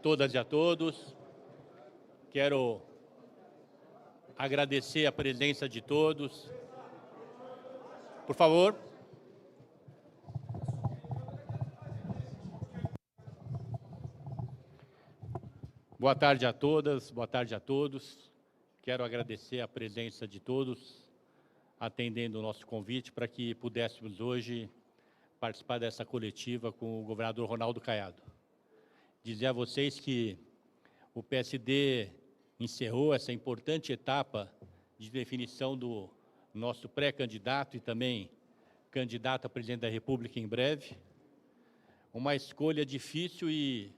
todas e a todos. Quero agradecer a presença de todos. Por favor. Boa tarde a todas, boa tarde a todos. Quero agradecer a presença de todos, atendendo o nosso convite para que pudéssemos hoje participar dessa coletiva com o governador Ronaldo Caiado. Dizer a vocês que o PSD encerrou essa importante etapa de definição do nosso pré-candidato e também candidato a presidente da República em breve. Uma escolha difícil e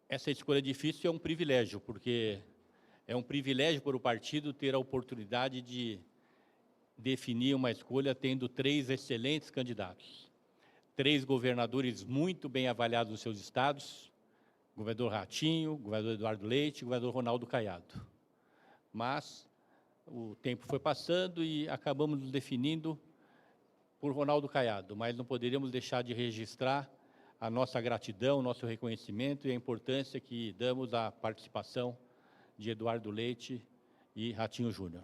essa escolha difícil é um privilégio, porque é um privilégio para o partido ter a oportunidade de definir uma escolha tendo 3 excelentes candidatos. 3 governadores muito bem avaliados nos seus estados, governador Ratinho, governador Eduardo Leite e governador Ronaldo Caiado. Mas o tempo foi passando e acabamos nos definindo por Ronaldo Caiado, mas não poderíamos deixar de registrar a nossa gratidão, o nosso reconhecimento e a importância que damos à participação de Eduardo Leite e Ratinho Júnior.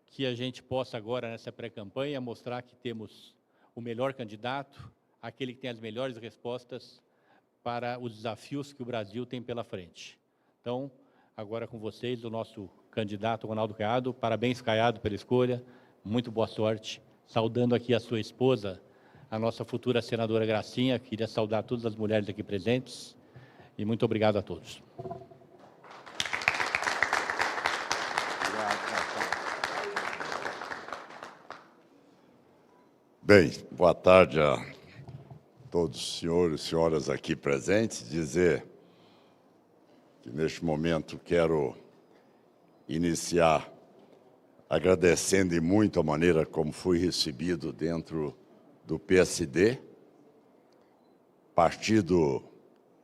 Que a gente possa agora, nessa pré-campanha, mostrar que temos o melhor candidato, aquele que tem as melhores respostas para os desafios que o Brasil tem pela frente. Então, agora com vocês, o nosso candidato Ronaldo Caiado. Parabéns, Caiado, pela escolha. Muito boa sorte. Saudando aqui a sua esposa, a nossa futura senadora Gracinha. Queria saudar todas as mulheres aqui presentes. E muito obrigado a todos. Bem, boa tarde a todos os senhores e senhoras aqui presentes. Dizer que, neste momento, quero iniciar agradecendo e muito a maneira como fui recebido dentro do PSD, partido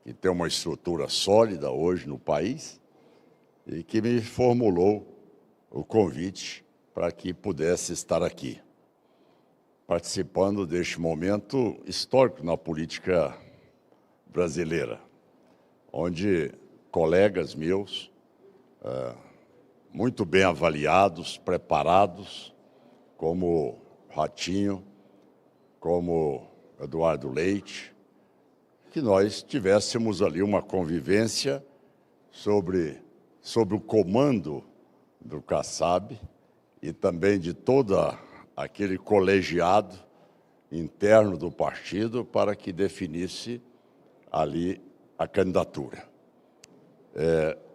que tem uma estrutura sólida hoje no país e que me formulou o convite para que pudesse estar aqui, participando deste momento histórico na política brasileira, onde colegas meus, muito bem avaliados, preparados, como Ratinho, como Eduardo Leite, que nós tivéssemos ali uma convivência sobre o comando do CACAB e também de toda aquele colegiado interno do partido para que definisse ali a candidatura.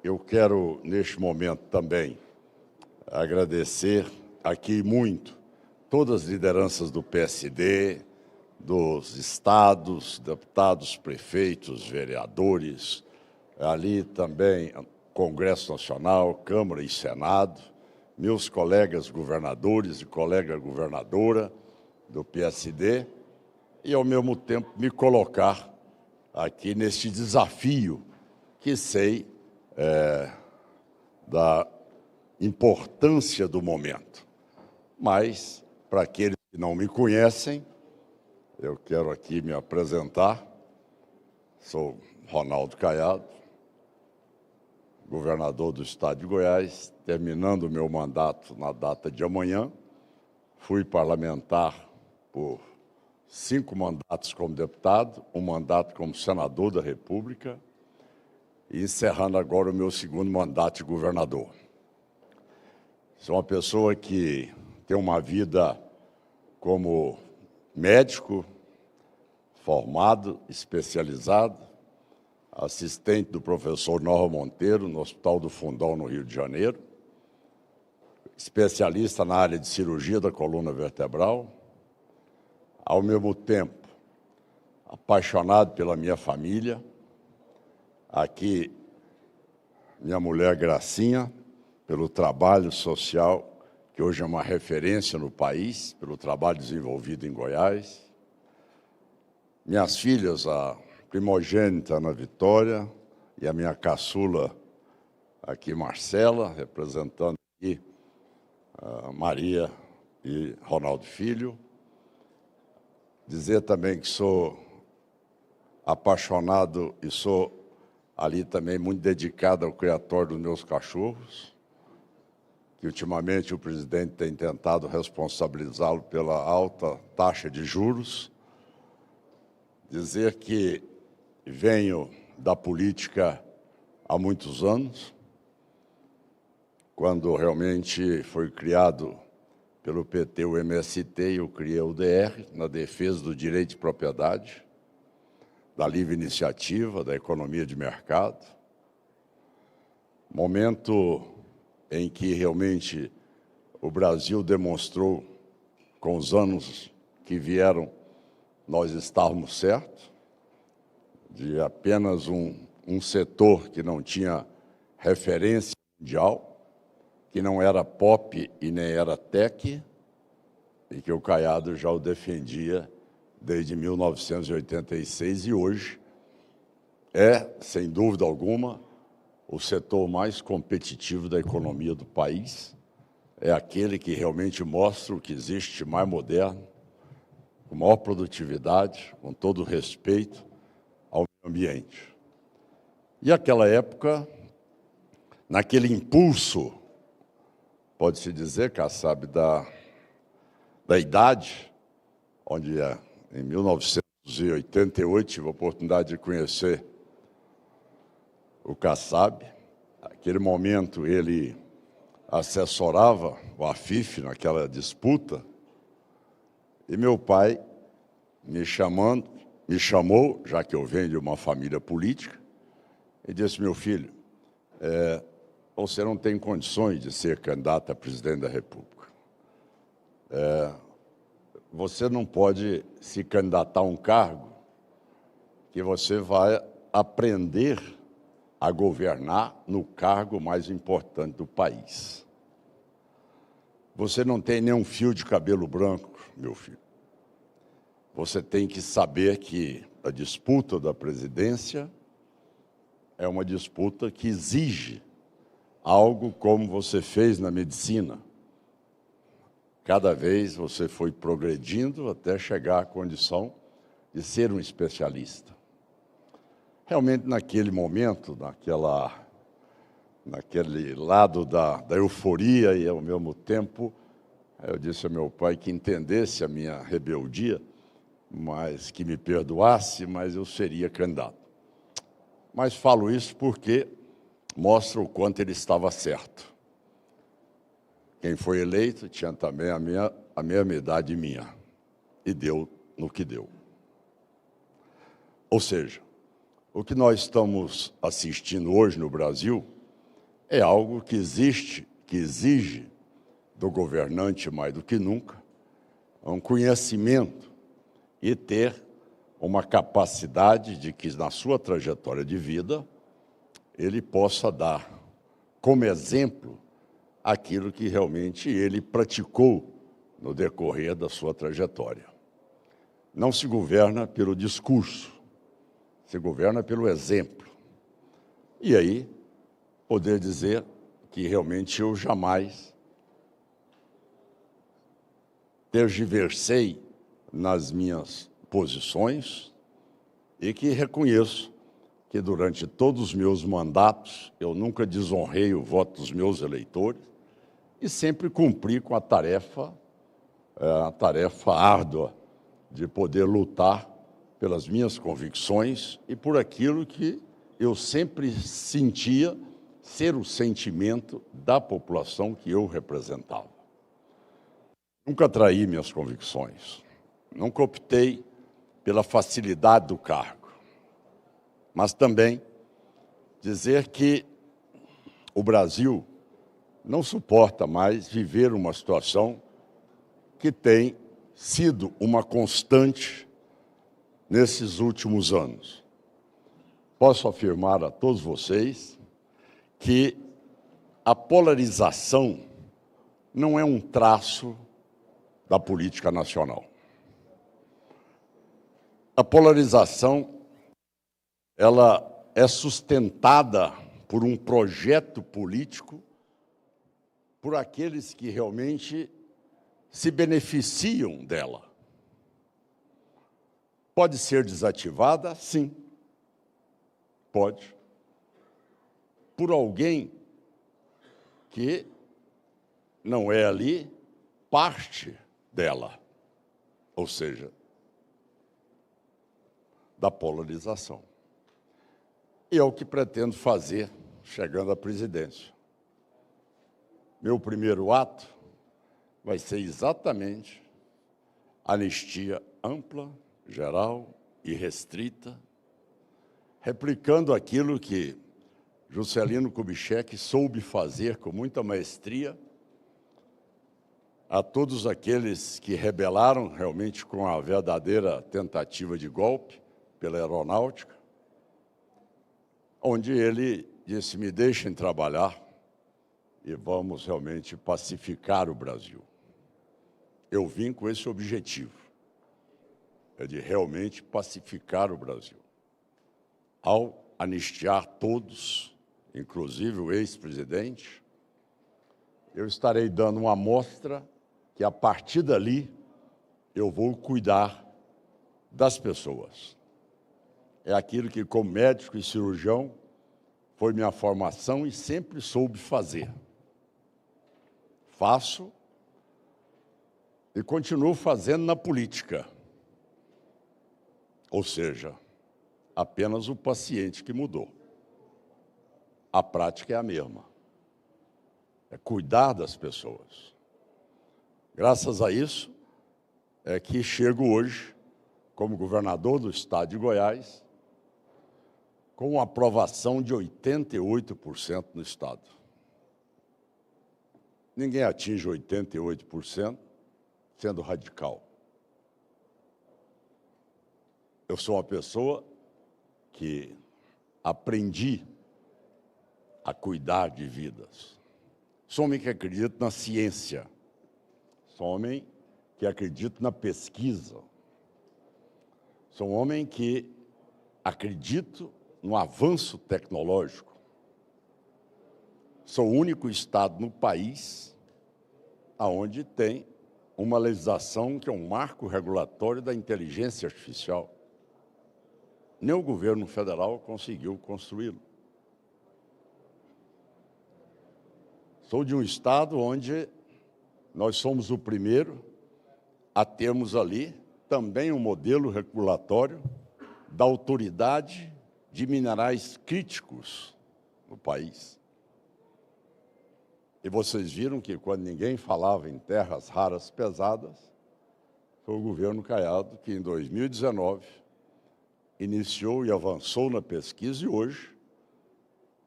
Eu quero, neste momento, também agradecer aqui muito todas as lideranças do PSD, dos estados, deputados, prefeitos, vereadores, ali também Congresso Nacional, Câmara e Senado, meus colegas governadores e colega governadora do PSD, e, ao mesmo tempo, me colocar aqui neste desafio que sei da importância do momento. Mas, para aqueles que não me conhecem, eu quero aqui me apresentar. Sou Ronaldo Caiado, governador do estado de Goiás, terminando o meu mandato na data de amanhã. Fui parlamentar por 5 mandatos como deputado, 1 mandato como senador da República e encerrando agora o meu 2º mandato de governador. Sou uma pessoa que tem uma vida como médico, formado, especializado, assistente do professor Norma Monteiro, no Hospital do Fundão, no Rio de Janeiro, especialista na área de cirurgia da coluna vertebral, ao mesmo tempo apaixonado pela minha família, aqui minha mulher Gracinha, pelo trabalho social, que hoje é uma referência no país, pelo trabalho desenvolvido em Goiás. Minhas filhas, a primogênita Ana Vitória e a minha caçula aqui, Marcela, representando aqui Maria e Ronaldo Filho. Dizer também que sou apaixonado e sou ali também muito dedicada ao criatório dos meus cachorros, que ultimamente o presidente tem tentado responsabilizá-lo pela alta taxa de juros. Dizer que venho da política há muitos anos, quando realmente foi criado pelo PT o MST e eu criei o DR, na defesa do direito de propriedade, da livre iniciativa, da economia de mercado. Momento em que realmente o Brasil demonstrou, com os anos que vieram, nós estávamos certos, de apenas um setor que não tinha referência mundial, que não era pop e nem era tech, e que o Caiado já o defendia desde 1986, e hoje é, sem dúvida alguma, o setor mais competitivo da economia do país, é aquele que realmente mostra o que existe mais moderno, com maior produtividade, com todo o respeito ao meio ambiente. E aquela época, naquele impulso, pode-se dizer, Kassab, da idade, onde em 1988 tive a oportunidade de conhecer o Kassab. Naquele momento ele assessorava o AFIF naquela disputa, e meu pai me chamou, já que eu venho de uma família política, e disse: meu filho, você não tem condições de ser candidato a presidente da República. Você não pode se candidatar a um cargo que você vai aprender a governar no cargo mais importante do país. Você não tem nenhum fio de cabelo branco, meu filho. Você tem que saber que a disputa da presidência é uma disputa que exige algo como você fez na medicina. Cada vez você foi progredindo até chegar à condição de ser um especialista. Realmente, naquele momento, naquele lado da euforia e, ao mesmo tempo, eu disse ao meu pai que entendesse a minha rebeldia, mas que me perdoasse, mas eu seria candidato. Mas falo isso porque mostra o quanto ele estava certo. Quem foi eleito tinha também a mesma idade minha, e deu no que deu. Ou seja, o que nós estamos assistindo hoje no Brasil é algo que exige do governante mais do que nunca um conhecimento e ter uma capacidade de que, na sua trajetória de vida, ele possa dar como exemplo aquilo que realmente ele praticou no decorrer da sua trajetória. Não se governa pelo discurso, se governa pelo exemplo. E aí, poder dizer que realmente eu jamais tergiversei nas minhas posições e que reconheço que durante todos os meus mandatos eu nunca desonrei o voto dos meus eleitores e sempre cumpri com a tarefa árdua de poder lutar pelas minhas convicções e por aquilo que eu sempre sentia ser o sentimento da população que eu representava. Nunca traí minhas convicções, nunca optei pela facilidade do cargo, mas também dizer que o Brasil não suporta mais viver uma situação que tem sido uma constante nesses últimos anos. Posso afirmar a todos vocês que a polarização não é um traço da política nacional. A polarização, ela é sustentada por um projeto político, por aqueles que realmente se beneficiam dela. Pode ser desativada? Sim, pode. por alguém que não é ali parte dela, ou seja, da polarização. E é o que pretendo fazer chegando à presidência. Meu primeiro ato vai ser exatamente anistia ampla, geral e restrita, replicando aquilo que Juscelino Kubitschek soube fazer com muita maestria a todos aqueles que rebelaram realmente com a verdadeira tentativa de golpe pela aeronáutica, onde ele disse: me deixem trabalhar e vamos realmente pacificar o Brasil. Eu vim com esse objetivo, é de realmente pacificar o Brasil. Ao anistiar todos, inclusive o ex-presidente, eu estarei dando uma amostra que, a partir dali, eu vou cuidar das pessoas. É aquilo que, como médico e cirurgião, foi minha formação e sempre soube fazer. Faço e continuo fazendo na política. Ou seja, apenas o paciente que mudou. A prática é a mesma. É cuidar das pessoas. Graças a isso, é que chego hoje, como governador do estado de Goiás, com uma aprovação de 88% no estado. Ninguém atinge 88% sendo radical. Eu sou uma pessoa que aprendi a cuidar de vidas. Sou homem que acredita na ciência. Sou homem que acredita na pesquisa. Sou um homem que acredito no avanço tecnológico. Sou o único estado no país onde tem uma legislação que é um marco regulatório da inteligência artificial. Nem o governo federal conseguiu construí-lo. Sou de um estado onde nós somos o primeiro a termos ali também um modelo regulatório da autoridade de minerais críticos no país. E vocês viram que, quando ninguém falava em terras raras pesadas, foi o governo Caiado que, em 2019, iniciou e avançou na pesquisa, e hoje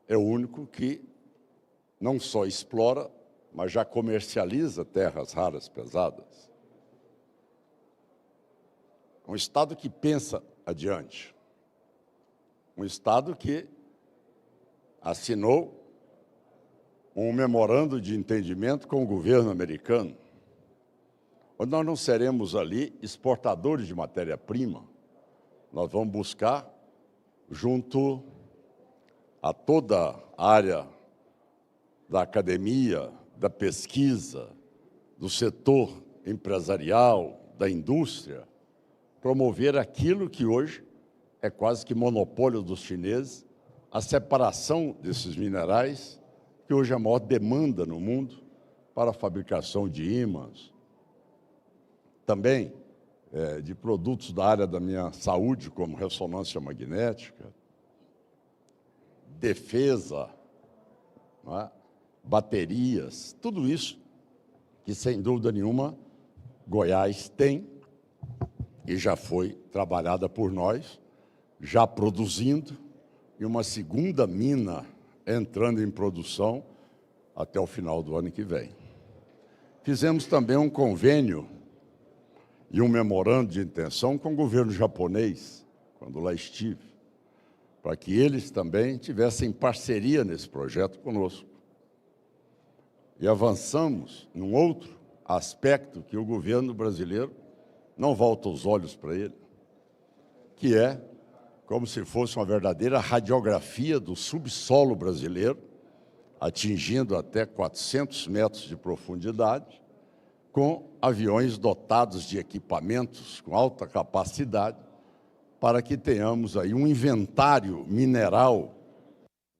é o único que não só explora, mas já comercializa terras raras pesadas. Um estado que pensa adiante. Um estado que assinou um memorando de entendimento com o governo americano, onde nós não seremos ali exportadores de matéria-prima. Nós vamos buscar, junto a toda a área da academia, da pesquisa, do setor empresarial, da indústria, promover aquilo que hoje é quase que monopólio dos chineses, a separação desses minerais, que hoje é a maior demanda no mundo para a fabricação de ímãs, também de produtos da área da minha saúde, como ressonância magnética, defesa, não é? Baterias, tudo isso que, sem dúvida nenhuma, Goiás tem e já foi trabalhada por nós, já produzindo, e uma segunda mina entrando em produção até o final do ano que vem. Fizemos também um convênio e um memorando de intenção com o governo japonês, quando lá estive, para que eles também tivessem parceria nesse projeto conosco. E avançamos num outro aspecto que o governo brasileiro não volta os olhos para ele, que é como se fosse uma verdadeira radiografia do subsolo brasileiro, atingindo até 400 metros de profundidade, com aviões dotados de equipamentos com alta capacidade, para que tenhamos aí um inventário mineral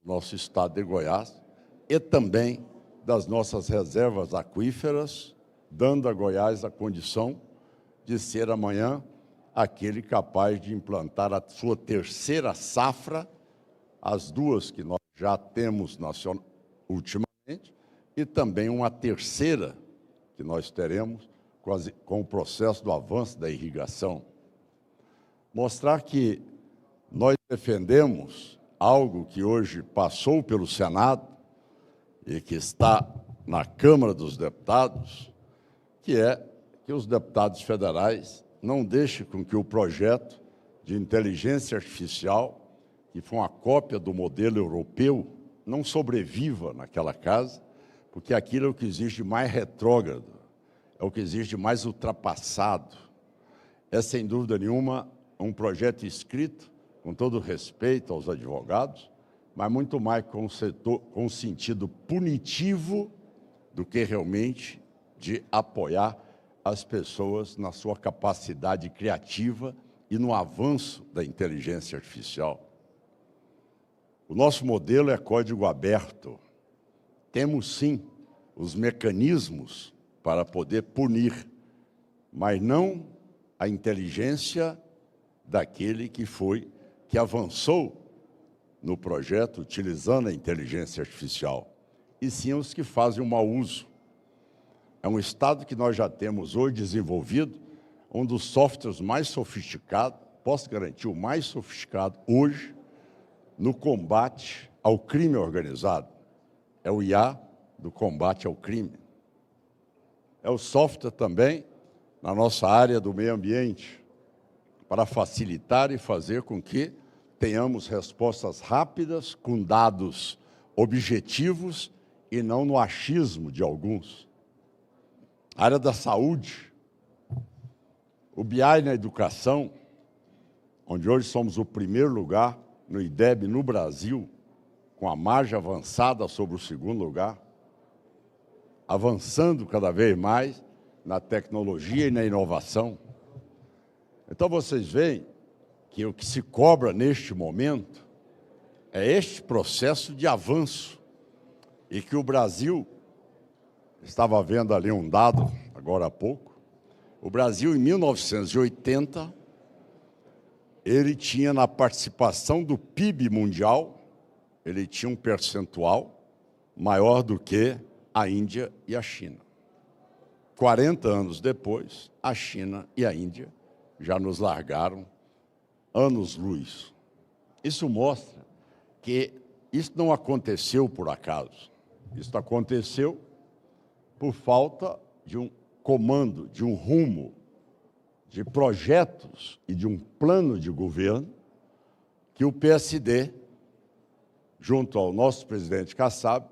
nosso estado de Goiás e também das nossas reservas aquíferas, dando a Goiás a condição de ser amanhã aquele capaz de implantar a sua terceira safra, as duas que nós já temos ultimamente, e também uma terceira que nós teremos com o processo do avanço da irrigação. Mostrar que nós defendemos algo que hoje passou pelo Senado e que está na Câmara dos Deputados, que é que os deputados federais não deixem com que o projeto de inteligência artificial, que foi uma cópia do modelo europeu, não sobreviva naquela casa, porque aquilo é o que existe de mais retrógrado, é o que existe de mais ultrapassado. É, sem dúvida nenhuma, um projeto escrito com todo respeito aos advogados, mas muito mais com sentido punitivo do que realmente de apoiar as pessoas na sua capacidade criativa e no avanço da inteligência artificial. O nosso modelo é código aberto. Temos, sim, os mecanismos para poder punir, mas não a inteligência daquele que avançou no projeto utilizando a inteligência artificial, e sim os que fazem o mau uso. É um estado que nós já temos hoje desenvolvido, um dos softwares mais sofisticados, posso garantir o mais sofisticado hoje, no combate ao crime organizado. É o IA do combate ao crime. É o software também na nossa área do meio ambiente, para facilitar e fazer com que tenhamos respostas rápidas, com dados objetivos e não no achismo de alguns. A área da saúde, o BI na educação, onde hoje somos o primeiro lugar no IDEB no Brasil, com a margem avançada sobre o segundo lugar, avançando cada vez mais na tecnologia e na inovação. Então, vocês veem que o que se cobra neste momento é este processo de avanço e que o Brasil, estava vendo ali um dado agora há pouco, o Brasil, em 1980, ele tinha na participação do PIB mundial, ele tinha um percentual maior do que a Índia e a China. 40 anos depois, a China e a Índia já nos largaram anos-luz. Isso mostra que isso não aconteceu por acaso. Isso aconteceu por falta de um comando, de um rumo, de projetos e de um plano de governo que o PSD, junto ao nosso presidente Kassab,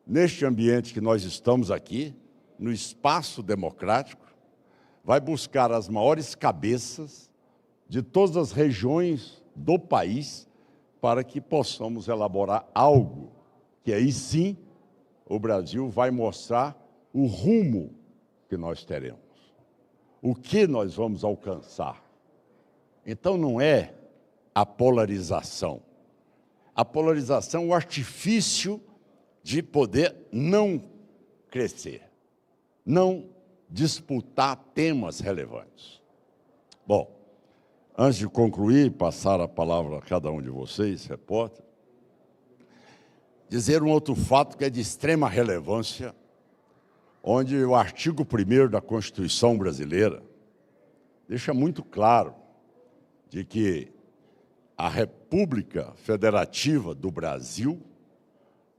neste ambiente que nós estamos aqui, no espaço democrático, vai buscar as maiores cabeças de todas as regiões do país para que possamos elaborar algo que aí sim o Brasil vai mostrar o rumo que nós teremos, o que nós vamos alcançar. Então não é a polarização. A polarização é o artifício de poder não crescer, não disputar temas relevantes. Bom, antes de concluir e passar a palavra a cada um de vocês, repórter, dizer um outro fato que é de extrema relevância, onde o artigo 1º da Constituição brasileira deixa muito claro de que a República Federativa do Brasil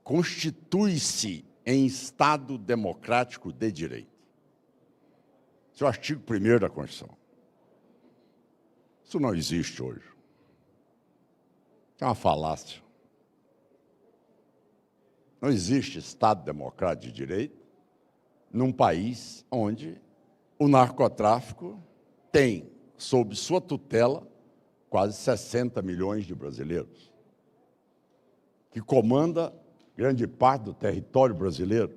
constitui-se em Estado democrático de direito. Esse é o artigo 1º da Constituição. Isso não existe hoje. É uma falácia. Não existe Estado democrático de direito num país onde o narcotráfico tem, sob sua tutela, quase 60 milhões de brasileiros, que comanda grande parte do território brasileiro.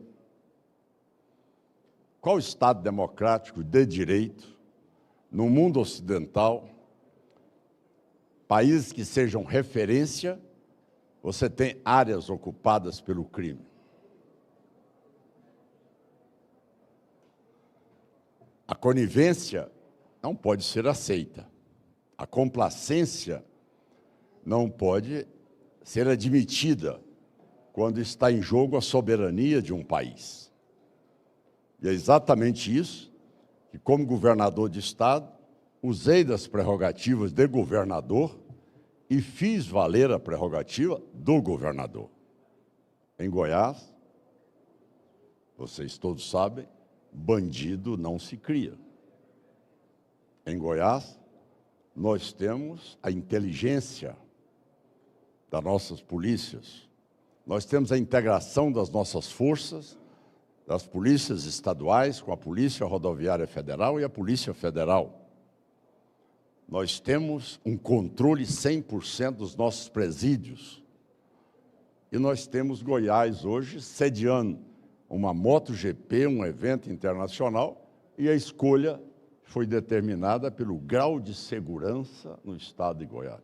Qual Estado democrático de direito, no mundo ocidental, países que sejam referência você tem áreas ocupadas pelo crime. A conivência não pode ser aceita. A complacência não pode ser admitida quando está em jogo a soberania de um país. E é exatamente isso que, como governador de Estado, usei das prerrogativas de governador e fiz valer a prerrogativa do governador. Em Goiás, vocês todos sabem, bandido não se cria. Em Goiás, nós temos a inteligência das nossas polícias, nós temos a integração das nossas forças, das polícias estaduais com a Polícia Rodoviária Federal e a Polícia Federal. Nós temos um controle 100% dos nossos presídios. E nós temos Goiás hoje sediando uma MotoGP, um evento internacional, e a escolha foi determinada pelo grau de segurança no estado de Goiás.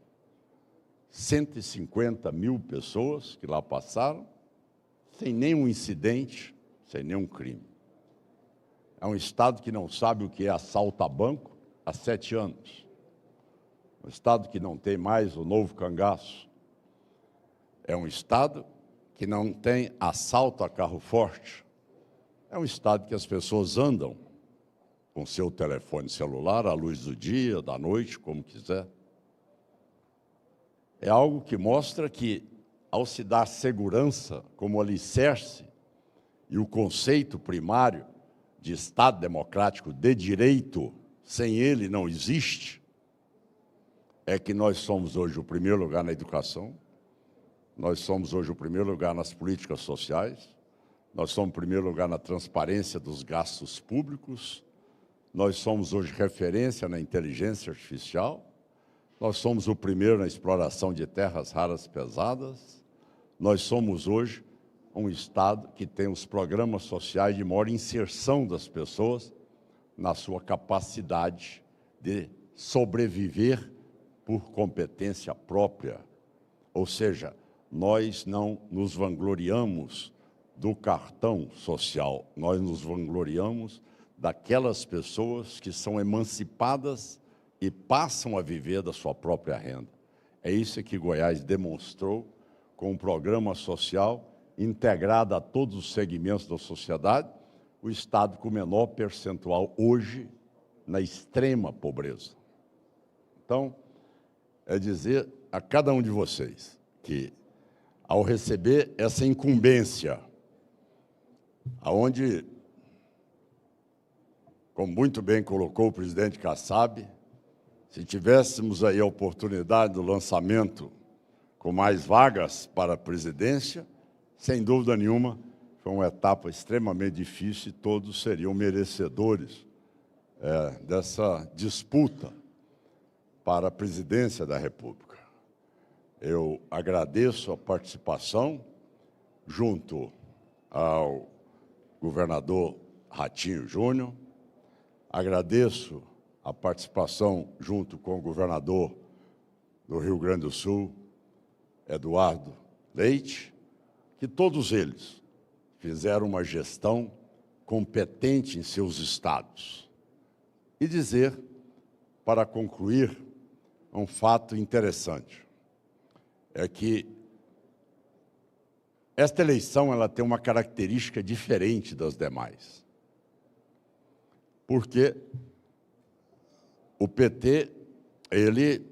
150 mil pessoas que lá passaram, sem nenhum incidente, sem nenhum crime. É um estado que não sabe o que é assalto a banco há 7 anos. Um estado que não tem mais o novo cangaço. É um estado que não tem assalto a carro forte. É um estado que as pessoas andam com seu telefone celular à luz do dia, da noite, como quiser. É algo que mostra que, ao se dar segurança como alicerce e o conceito primário de Estado democrático de direito, sem ele não existe, é que nós somos hoje o primeiro lugar na educação, nós somos hoje o primeiro lugar nas políticas sociais, nós somos o primeiro lugar na transparência dos gastos públicos, nós somos hoje referência na inteligência artificial, nós somos o primeiro na exploração de terras raras pesadas, nós somos hoje um estado que tem os programas sociais de maior inserção das pessoas na sua capacidade de sobreviver por competência própria. Ou seja, nós não nos vangloriamos do cartão social, nós nos vangloriamos daquelas pessoas que são emancipadas e passam a viver da sua própria renda. É isso que Goiás demonstrou com um programa social integrado a todos os segmentos da sociedade, o estado com o menor percentual hoje na extrema pobreza. Então, é dizer a cada um de vocês que, ao receber essa incumbência, aonde, como muito bem colocou o presidente Kassab, se tivéssemos aí a oportunidade do lançamento com mais vagas para a presidência, sem dúvida nenhuma, foi uma etapa extremamente difícil e todos seriam merecedores dessa disputa para a presidência da República. Eu agradeço a participação junto ao governador Ratinho Júnior, agradeço a participação junto com o governador do Rio Grande do Sul, Eduardo Leite, que todos eles fizeram uma gestão competente em seus estados. E dizer, para concluir, um fato interessante, é que esta eleição ela tem uma característica diferente das demais. Porque o PT, ele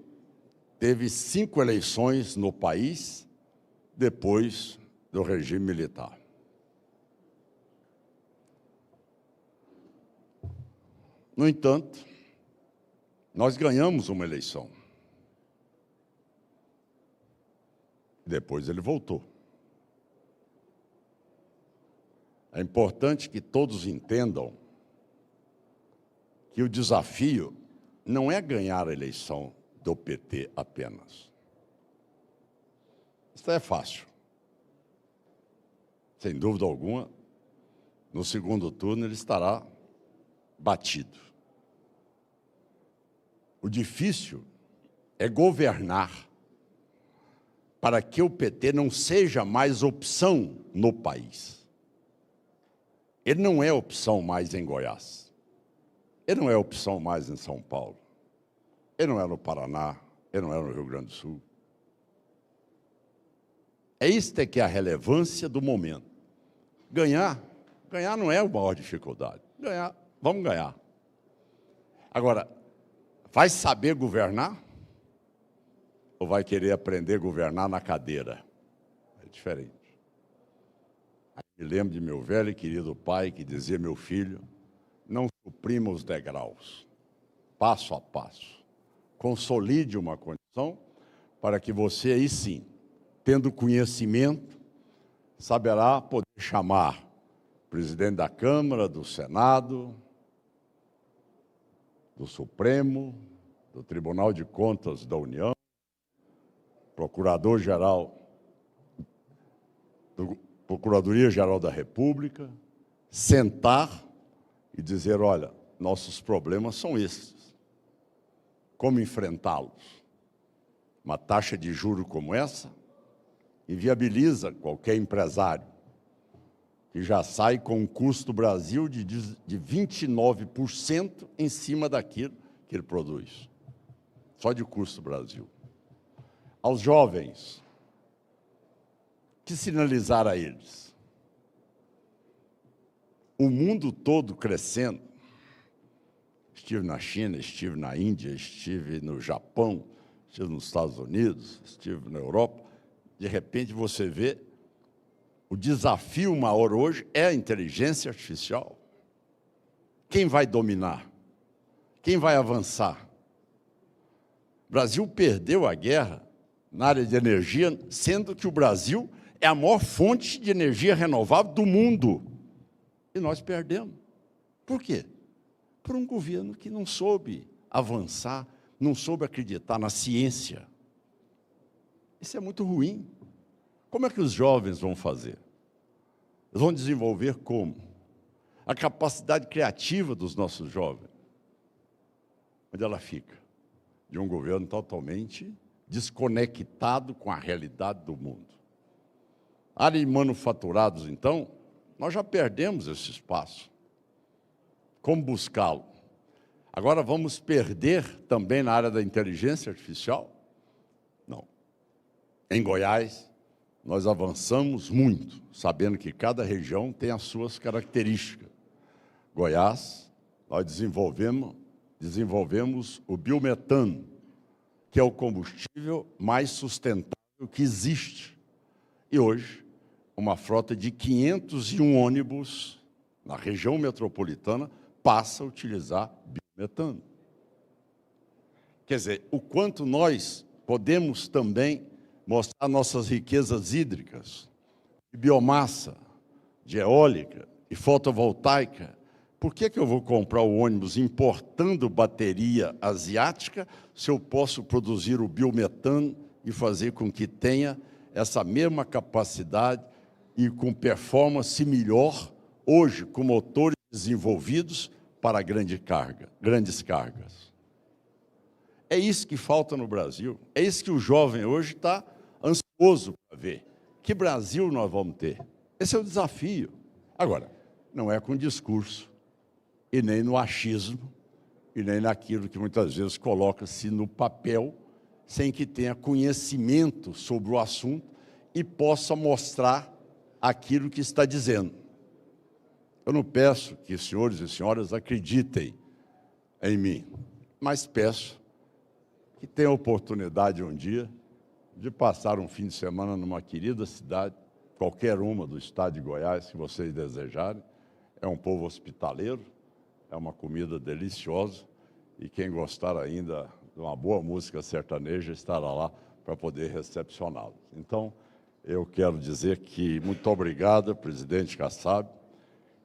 teve 5 eleições no país depois do regime militar. No entanto, nós ganhamos uma eleição. Depois ele voltou. É importante que todos entendam que o desafio não é ganhar a eleição do PT apenas. Isso é fácil. Sem dúvida alguma, no segundo turno ele estará batido. O difícil é governar para que o PT não seja mais opção no país. Ele não é opção mais em Goiás. Ele não é opção mais em São Paulo. Ele não é no Paraná. Ele não é no Rio Grande do Sul. Esta que é a relevância do momento. Ganhar não é a maior dificuldade. Vamos ganhar. Agora, vai saber governar? Ou vai querer aprender a governar na cadeira? É diferente. Me lembro de meu velho e querido pai que dizia: meu filho, não suprima os degraus, passo a passo. Consolide uma condição para que você, aí sim, tendo conhecimento, saberá poder chamar o presidente da Câmara, do Senado, do Supremo, do Tribunal de Contas da União, Procurador-Geral, Procuradoria-Geral da República, sentar e dizer: olha, nossos problemas são esses. Como enfrentá-los? Uma taxa de juros como essa inviabiliza qualquer empresário, que já sai com um custo Brasil de 29% em cima daquilo que ele produz. Só de custo Brasil. Aos jovens, que sinalizar a eles? O mundo todo crescendo. Estive na China, estive na Índia, estive no Japão, estive nos Estados Unidos, estive na Europa. De repente você vê, o desafio maior hoje é a inteligência artificial. Quem vai dominar? Quem vai avançar? O Brasil perdeu a guerra na área de energia, sendo que o Brasil é a maior fonte de energia renovável do mundo. E nós perdemos. Por quê? Por um governo que não soube avançar, não soube acreditar na ciência. Isso é muito ruim. Como é que os jovens vão fazer? Eles vão desenvolver como? A capacidade criativa dos nossos jovens. Onde ela fica? De um governo totalmente desconectado com a realidade do mundo. A área de manufaturados, então, nós já perdemos esse espaço. Como buscá-lo? Agora vamos perder também na área da inteligência artificial? Não. Em Goiás, nós avançamos muito, sabendo que cada região tem as suas características. Goiás, nós desenvolvemos o biometano, que é o combustível mais sustentável que existe. E hoje, uma frota de 501 ônibus na região metropolitana passa a utilizar biometano. Quer dizer, o quanto nós podemos também mostrar nossas riquezas hídricas, de biomassa, de eólica, de fotovoltaica. Por que eu vou comprar o ônibus importando bateria asiática se eu posso produzir o biometano e fazer com que tenha essa mesma capacidade e com performance melhor, hoje com motores desenvolvidos para grandes cargas? É isso que falta no Brasil, é isso que o jovem hoje está ansioso para ver. Que Brasil nós vamos ter? Esse é o desafio. Agora, não é com discurso, e nem no achismo, e nem naquilo que muitas vezes coloca-se no papel, sem que tenha conhecimento sobre o assunto e possa mostrar aquilo que está dizendo. Eu não peço que senhores e senhoras acreditem em mim, mas peço que tenham a oportunidade um dia de passar um fim de semana numa querida cidade, qualquer uma do estado de Goiás, se vocês desejarem. É um povo hospitaleiro, é uma comida deliciosa, e quem gostar ainda de uma boa música sertaneja estará lá para poder recepcioná-los. Então, eu quero dizer que muito obrigado, presidente Kassab.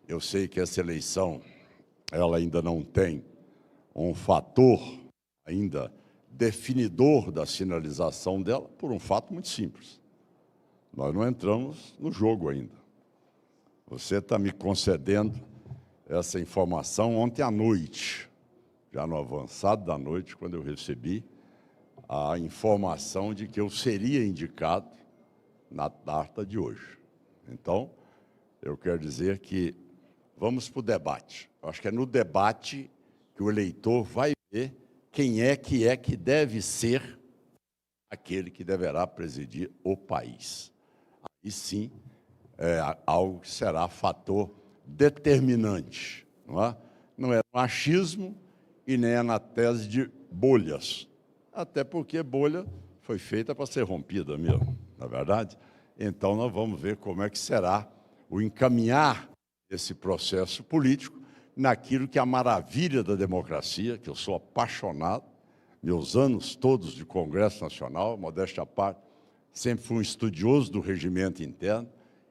Eu sei que essa eleição, ela ainda não tem um fator ainda definidor da sinalização dela, por um fato muito simples. Nós não entramos no jogo ainda. Você está me concedendo essa informação ontem à noite, já no avançado da noite, quando eu recebi a informação de que eu seria indicado na data de hoje. Então, eu quero dizer que vamos para o debate. Eu acho que é no debate que o eleitor vai ver quem é que deve ser aquele que deverá presidir o país. Aí sim, é algo que será fator determinante. Não é no achismo e nem é na tese de bolhas. Até porque bolha foi feita para ser rompida mesmo, não é verdade? Então, nós vamos ver como é que será o encaminhar esse processo político naquilo que é a maravilha da democracia, que eu sou apaixonado, meus anos todos de Congresso Nacional, modéstia à parte, sempre fui um estudioso do regimento interno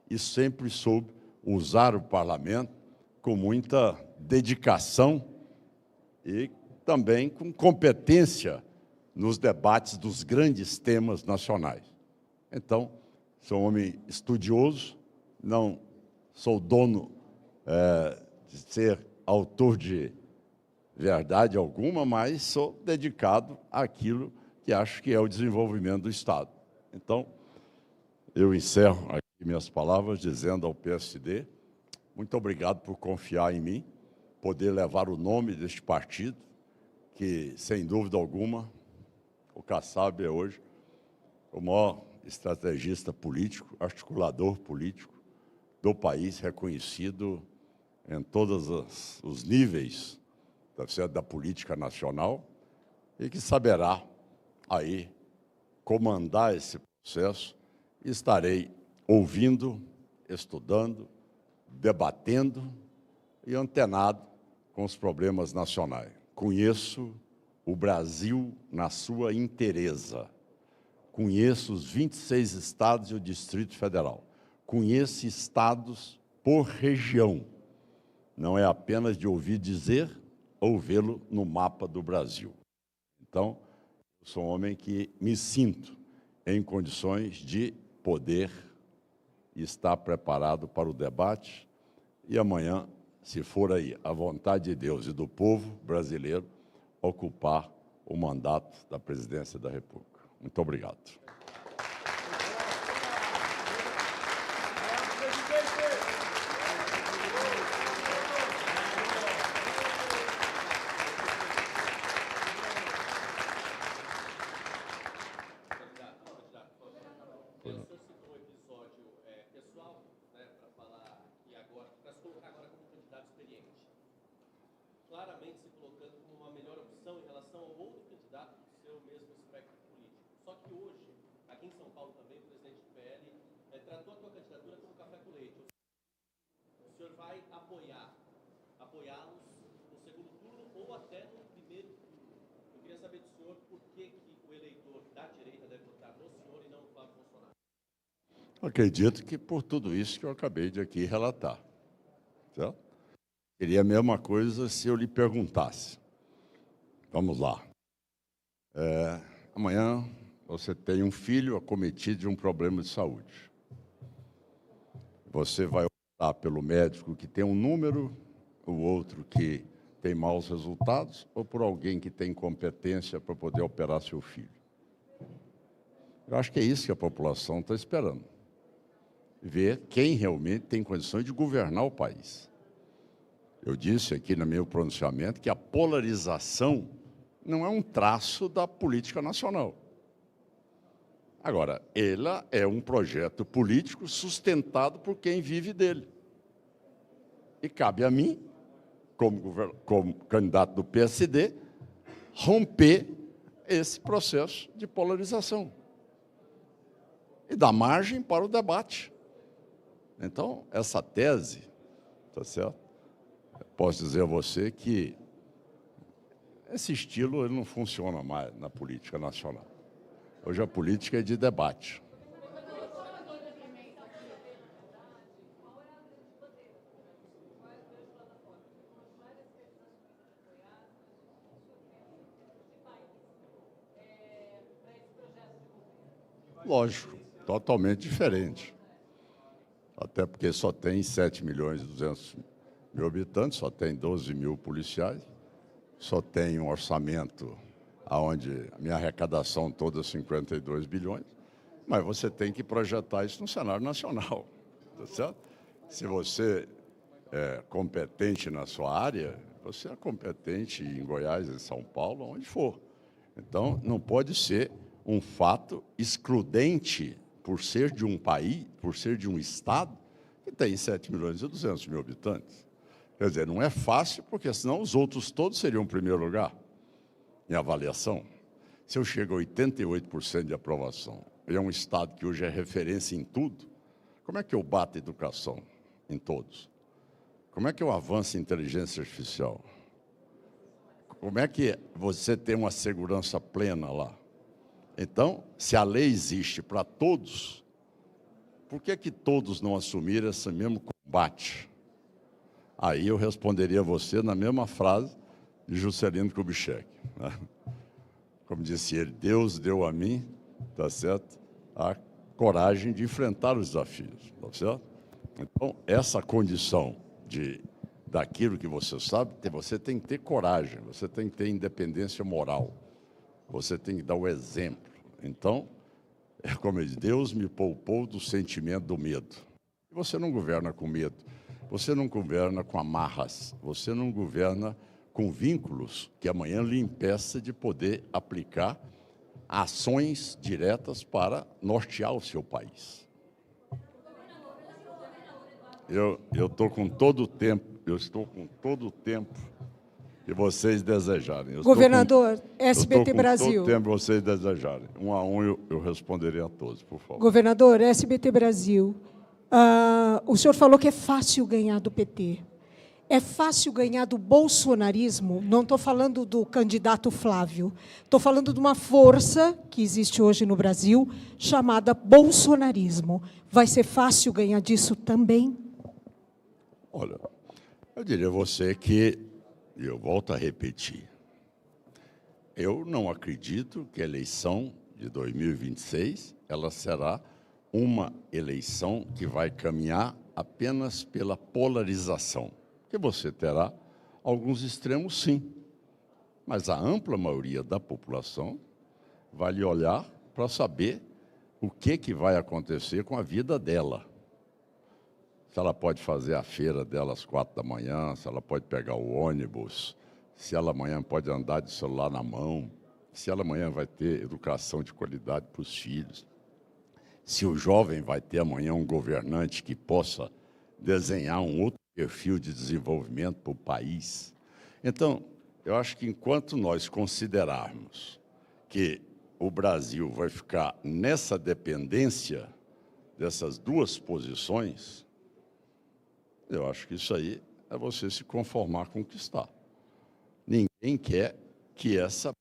e sempre soube usar o parlamento com muita dedicação e também com competência nos debates dos grandes temas nacionais. Então, sou um homem estudioso, não sou dono de ser autor de verdade alguma, mas sou dedicado àquilo que acho que é o desenvolvimento do Estado. Então, eu encerro aqui minhas palavras dizendo ao PSD, muito obrigado por confiar em mim, poder levar o nome deste partido, que, sem dúvida alguma, o Kassab é hoje o maior estrategista político, articulador político do país, reconhecido em todos os níveis da política nacional e que saberá aí comandar esse processo. Estarei ouvindo, estudando, debatendo e antenado com os problemas nacionais. Conheço o Brasil na sua inteireza. Conheço os 26 estados e o Distrito Federal. Conheço estados por região. Não é apenas de ouvir dizer ou vê-lo no mapa do Brasil. Então, eu sou um homem que me sinto em condições de poder estar preparado para o debate e amanhã, se for aí a vontade de Deus e do povo brasileiro, ocupar o mandato da presidência da República. Muito obrigado. Claramente se colocando como uma melhor opção em relação ao outro candidato do seu mesmo espectro político. Só que hoje, aqui em São Paulo também, o presidente do PL tratou a tua candidatura como café com leite. O senhor vai apoiá-los no segundo turno ou até no primeiro turno. Eu queria saber do senhor por que o eleitor da direita deve votar no senhor e não no Flávio Bolsonaro. Acredito que por tudo isso que eu acabei de aqui relatar. Certo? Seria a mesma coisa se eu lhe perguntasse. Vamos lá. Amanhã você tem um filho acometido de um problema de saúde. Você vai optar pelo médico que tem um número, o outro que tem maus resultados, ou por alguém que tem competência para poder operar seu filho? Eu acho que é isso que a população está esperando. Ver quem realmente tem condições de governar o país. Eu disse aqui no meu pronunciamento que a polarização não é um traço da política nacional. Agora, ela é um projeto político sustentado por quem vive dele. E cabe a mim, como candidato do PSD, romper esse processo de polarização e dar margem para o debate. Então, essa tese, tá certo? Posso dizer a você que esse estilo ele não funciona mais na política nacional. Hoje a política é de debate. Lógico, totalmente diferente. Até porque só tem 7.200.000 habitantes, só tem 12 mil policiais, só tem um orçamento onde a minha arrecadação toda é 52 bilhões, mas você tem que projetar isso no cenário nacional, tá certo? Se você é competente na sua área, você é competente em Goiás, em São Paulo, onde for. Então, não pode ser um fato excludente por ser de um país, por ser de um estado que tem 7.200.000 habitantes. Quer dizer, não é fácil, porque senão os outros todos seriam em primeiro lugar em avaliação. Se eu chego a 88% de aprovação, e é um estado que hoje é referência em tudo, como é que eu bato a educação em todos? Como é que eu avanço em inteligência artificial? Como é que você tem uma segurança plena lá? Então, se a lei existe para todos, por que todos não assumiram esse mesmo combate? Aí eu responderia a você na mesma frase de Juscelino Kubitschek, né? Como disse ele, Deus deu a mim, tá certo, a coragem de enfrentar os desafios, tá certo? Então, essa condição daquilo que você sabe, você tem que ter coragem, você tem que ter independência moral, você tem que dar o exemplo. Então, é como ele diz, Deus me poupou do sentimento do medo. Você não governa com medo, você não governa com amarras, você não governa com vínculos que amanhã lhe impeça de poder aplicar ações diretas para nortear o seu país. Eu estou com todo o tempo, que vocês desejarem. Governador, SBT Brasil. Todo o tempo que vocês desejarem. Um a um eu responderei a todos, por favor. Governador, SBT Brasil. O senhor falou que é fácil ganhar do PT. É fácil ganhar do bolsonarismo? Não estou falando do candidato Flávio. Estou falando de uma força que existe hoje no Brasil, chamada bolsonarismo. Vai ser fácil ganhar disso também? Olha, eu diria a você que, e eu volto a repetir, eu não acredito que a eleição de 2026 ela será uma eleição que vai caminhar apenas pela polarização. Porque você terá alguns extremos, sim, mas a ampla maioria da população vai lhe olhar para saber o que vai acontecer com a vida dela. Se ela pode fazer a feira dela às 4 da manhã, se ela pode pegar o ônibus, se ela amanhã pode andar de celular na mão, se ela amanhã vai ter educação de qualidade para os filhos, se o jovem vai ter amanhã um governante que possa desenhar um outro perfil de desenvolvimento para o país. Então, eu acho que enquanto nós considerarmos que o Brasil vai ficar nessa dependência dessas duas posições, eu acho que isso aí é você se conformar com o que está. Ninguém quer que essa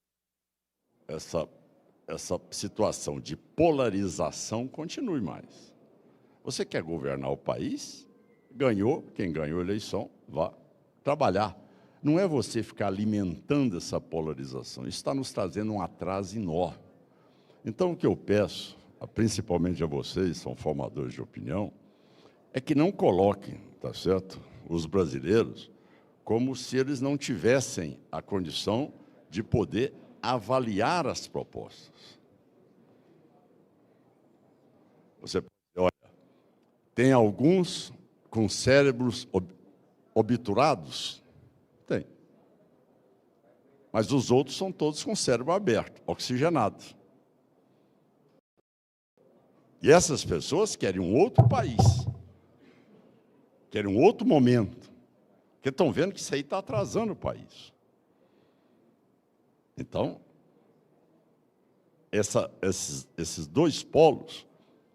situação de polarização continue mais. Você quer governar o país? Ganhou, quem ganhou a eleição, vá trabalhar. Não é você ficar alimentando essa polarização. Isso está nos trazendo um atraso enorme. Então, o que eu peço, principalmente a vocês, são formadores de opinião, é que não coloquem, tá certo, os brasileiros como se eles não tivessem a condição de poder avaliar as propostas. Você olha, tem alguns com cérebros obturados? Tem. Mas os outros são todos com cérebro aberto, oxigenado. E essas pessoas querem um outro país, querem um outro momento, porque estão vendo que isso aí está atrasando o país. Então, esses dois polos,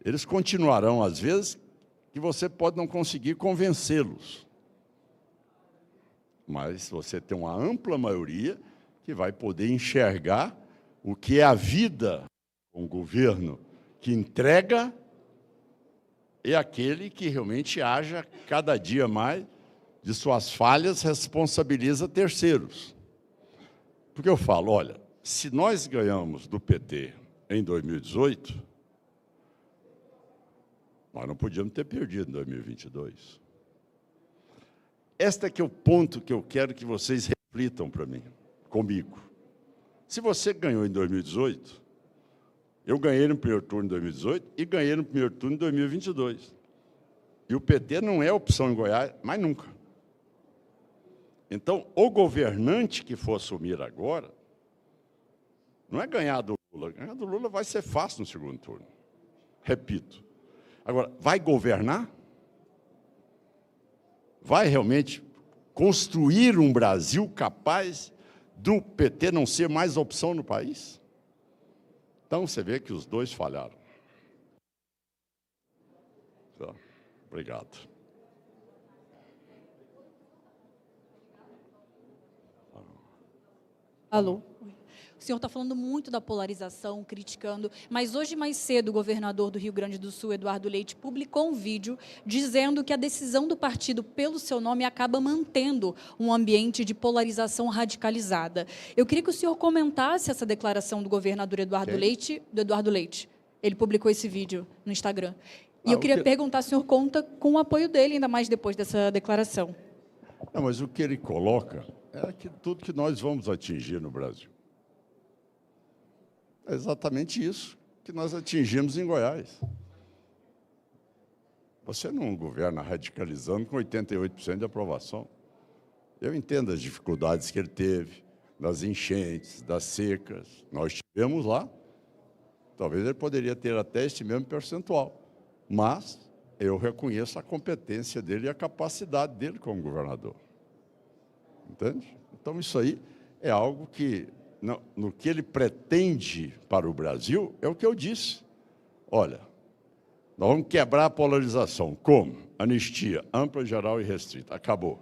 eles continuarão, às vezes, que você pode não conseguir convencê-los. Mas você tem uma ampla maioria que vai poder enxergar o que é a vida com um governo que entrega e aquele que realmente haja cada dia mais de suas falhas, responsabiliza terceiros. Porque eu falo, olha, se nós ganhamos do PT em 2018, nós não podíamos ter perdido em 2022. Este é que é o ponto que eu quero que vocês reflitam para mim, comigo. Se você ganhou em 2018, eu ganhei no primeiro turno em 2018 e ganhei no primeiro turno em 2022. E o PT não é opção em Goiás, mas nunca. Então, o governante que for assumir agora, não é ganhar do Lula. Ganhar do Lula vai ser fácil no segundo turno. Repito. Agora, vai governar? Vai realmente construir um Brasil capaz do PT não ser mais opção no país? Então, você vê que os dois falharam. Obrigado. Alô? O senhor está falando muito da polarização, criticando, mas hoje mais cedo o governador do Rio Grande do Sul, Eduardo Leite, publicou um vídeo dizendo que a decisão do partido pelo seu nome acaba mantendo um ambiente de polarização radicalizada. Eu queria que o senhor comentasse essa declaração do governador Eduardo Leite. Ele publicou esse vídeo no Instagram. E eu queria perguntar se o senhor conta com o apoio dele, ainda mais depois dessa declaração. Não, mas o que ele coloca é que tudo que nós vamos atingir no Brasil. É exatamente isso que nós atingimos em Goiás. Você não governa radicalizando com 88% de aprovação. Eu entendo as dificuldades que ele teve, das enchentes, das secas. Nós tivemos lá. Talvez ele poderia ter até este mesmo percentual. Mas eu reconheço a competência dele e a capacidade dele como governador. Entende? Então, isso aí é algo que, no que ele pretende para o Brasil, é o que eu disse. Olha, nós vamos quebrar a polarização. Como? Anistia, ampla, geral e restrita. Acabou.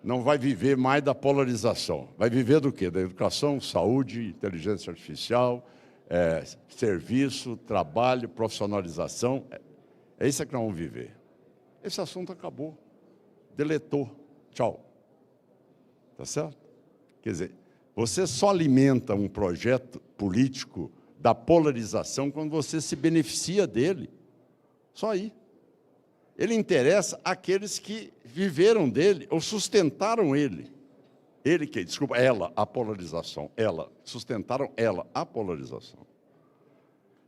Não vai viver mais da polarização. Vai viver do quê? Da educação, saúde, inteligência artificial, serviço, trabalho, profissionalização. É isso que nós vamos viver. Esse assunto acabou. Deletou. Tchau. Tá certo? Quer dizer, você só alimenta um projeto político da polarização quando você se beneficia dele. Só aí. Ele interessa àqueles que viveram dele ou sustentaram ele. Ela, a polarização. Sustentaram a polarização.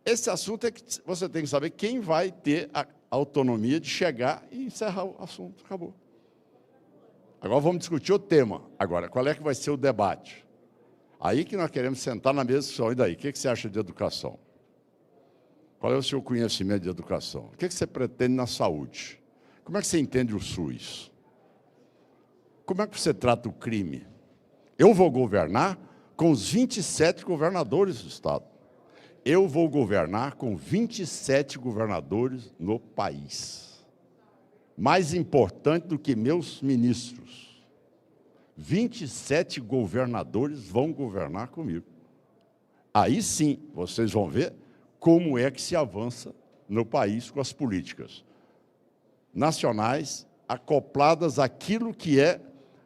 Esse assunto é que você tem que saber quem vai ter a autonomia de chegar e encerrar o assunto. Acabou. Agora vamos discutir o tema. Agora, qual é que vai ser o debate? Aí que nós queremos sentar na mesma discussão. E daí? O que você acha de educação? Qual é o seu conhecimento de educação? O que você pretende na saúde? Como é que você entende o SUS? Como é que você trata o crime? Eu vou governar com os 27 governadores do Estado. Eu vou governar com 27 governadores no país. Mais importante do que meus ministros. 27 governadores vão governar comigo. Aí sim, vocês vão ver como é que se avança no país com as políticas nacionais acopladas àquilo que é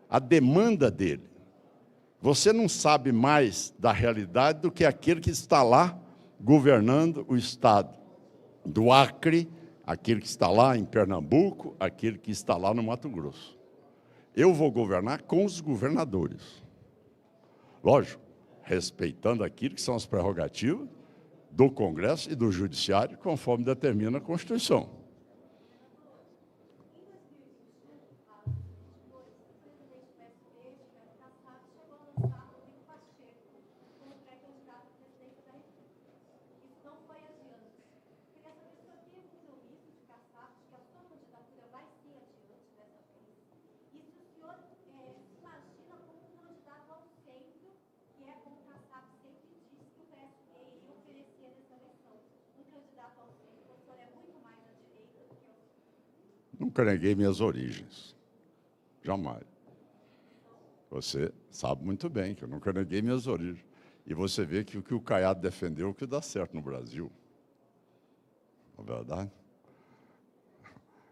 a demanda dele. Você não sabe mais da realidade do que aquele que está lá governando o Estado do Acre, aquele que está lá em Pernambuco, aquele que está lá no Mato Grosso. Eu vou governar com os governadores. Lógico, respeitando aquilo que são as prerrogativas do Congresso e do Judiciário, conforme determina a Constituição. Nunca neguei minhas origens. Jamais. Você sabe muito bem que eu nunca neguei minhas origens. E você vê que o que o Caiado defendeu é o que dá certo no Brasil. Não é verdade?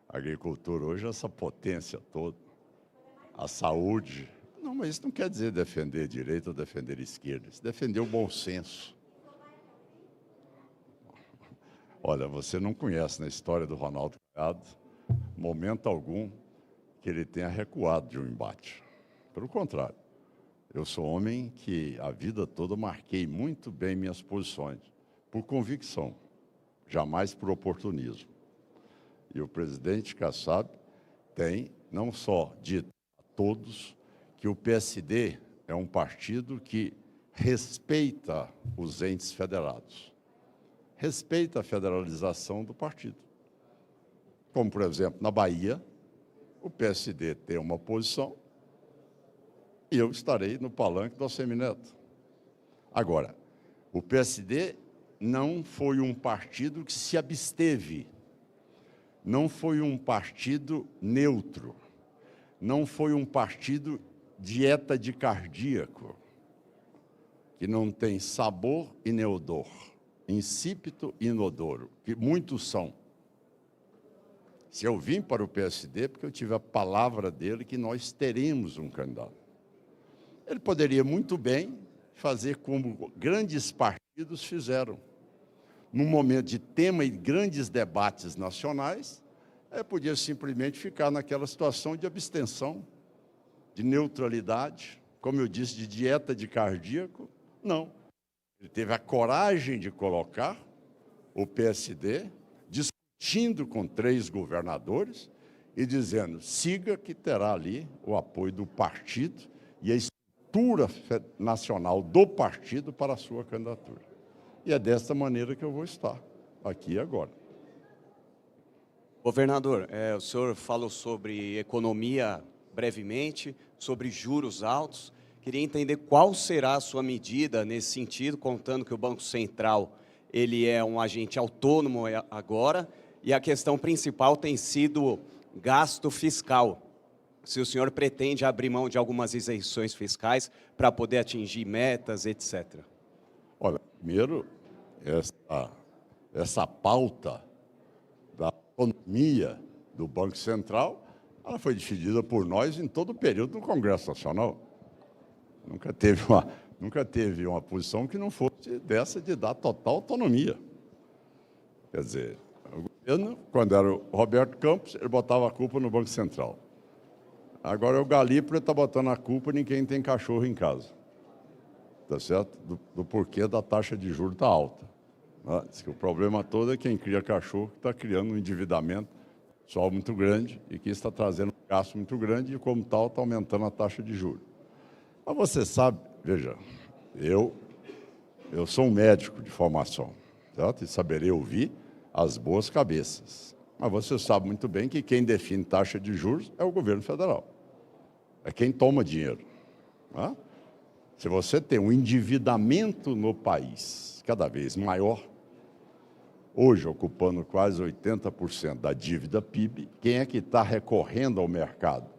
A agricultura hoje é essa potência toda. A saúde. Não, mas isso não quer dizer defender direita ou defender esquerda. Isso é defender o bom senso. Olha, você não conhece na história do Ronaldo Caiado, momento algum, que ele tenha recuado de um embate. Pelo contrário, Eu sou homem que a vida toda marquei muito bem minhas posições, por convicção, jamais por oportunismo. E o presidente Kassab tem não só dito a todos que o PSD é um partido que respeita os entes federados, respeita a federalização do partido. Como, por exemplo, na Bahia, o PSD tem uma posição e eu estarei no palanque do Assemineto. Agora, o PSD não foi um partido que se absteve, não foi um partido neutro, não foi um partido dieta de cardíaco, que não tem sabor e nem odor, insípido e inodoro, que muitos são. Se eu vim para o PSD, porque eu tive a palavra dele que nós teremos um candidato. Ele poderia muito bem fazer como grandes partidos fizeram. Num momento de tema e grandes debates nacionais, podia simplesmente ficar naquela situação de abstenção, de neutralidade, como eu disse, de dieta de cardíaco. Não. Ele teve a coragem de colocar o PSD discutindo com 3 governadores e dizendo, siga que terá ali o apoio do partido e a estrutura nacional do partido para a sua candidatura. E é dessa maneira que eu vou estar aqui agora. Governador, o senhor falou sobre economia brevemente, sobre juros altos. Queria entender qual será a sua medida nesse sentido, contando que o Banco Central ele é um agente autônomo agora, e a questão principal tem sido gasto fiscal. Se o senhor pretende abrir mão de algumas isenções fiscais para poder atingir metas, etc. Olha, primeiro, essa pauta da autonomia do Banco Central, ela foi decidida por nós em todo o período do Congresso Nacional. Nunca teve uma posição que não fosse dessa de dar total autonomia. Quer dizer, o governo, quando era o Roberto Campos, ele botava a culpa no Banco Central. Agora é o Galípolo está botando a culpa em quem tem cachorro em casa. Tá certo? Do porquê da taxa de juros está alta. Né? Diz que o problema todo é quem cria cachorro que está criando um endividamento pessoal muito grande e que está trazendo um gasto muito grande e, como tal, está aumentando a taxa de juros. Mas você sabe, veja, eu sou um médico de formação, certo? E saberei ouvir as boas cabeças. Mas você sabe muito bem que quem define taxa de juros é o governo federal. É quem toma dinheiro. Né? Se você tem um endividamento no país cada vez maior, hoje ocupando quase 80% da dívida PIB, quem é que está recorrendo ao mercado?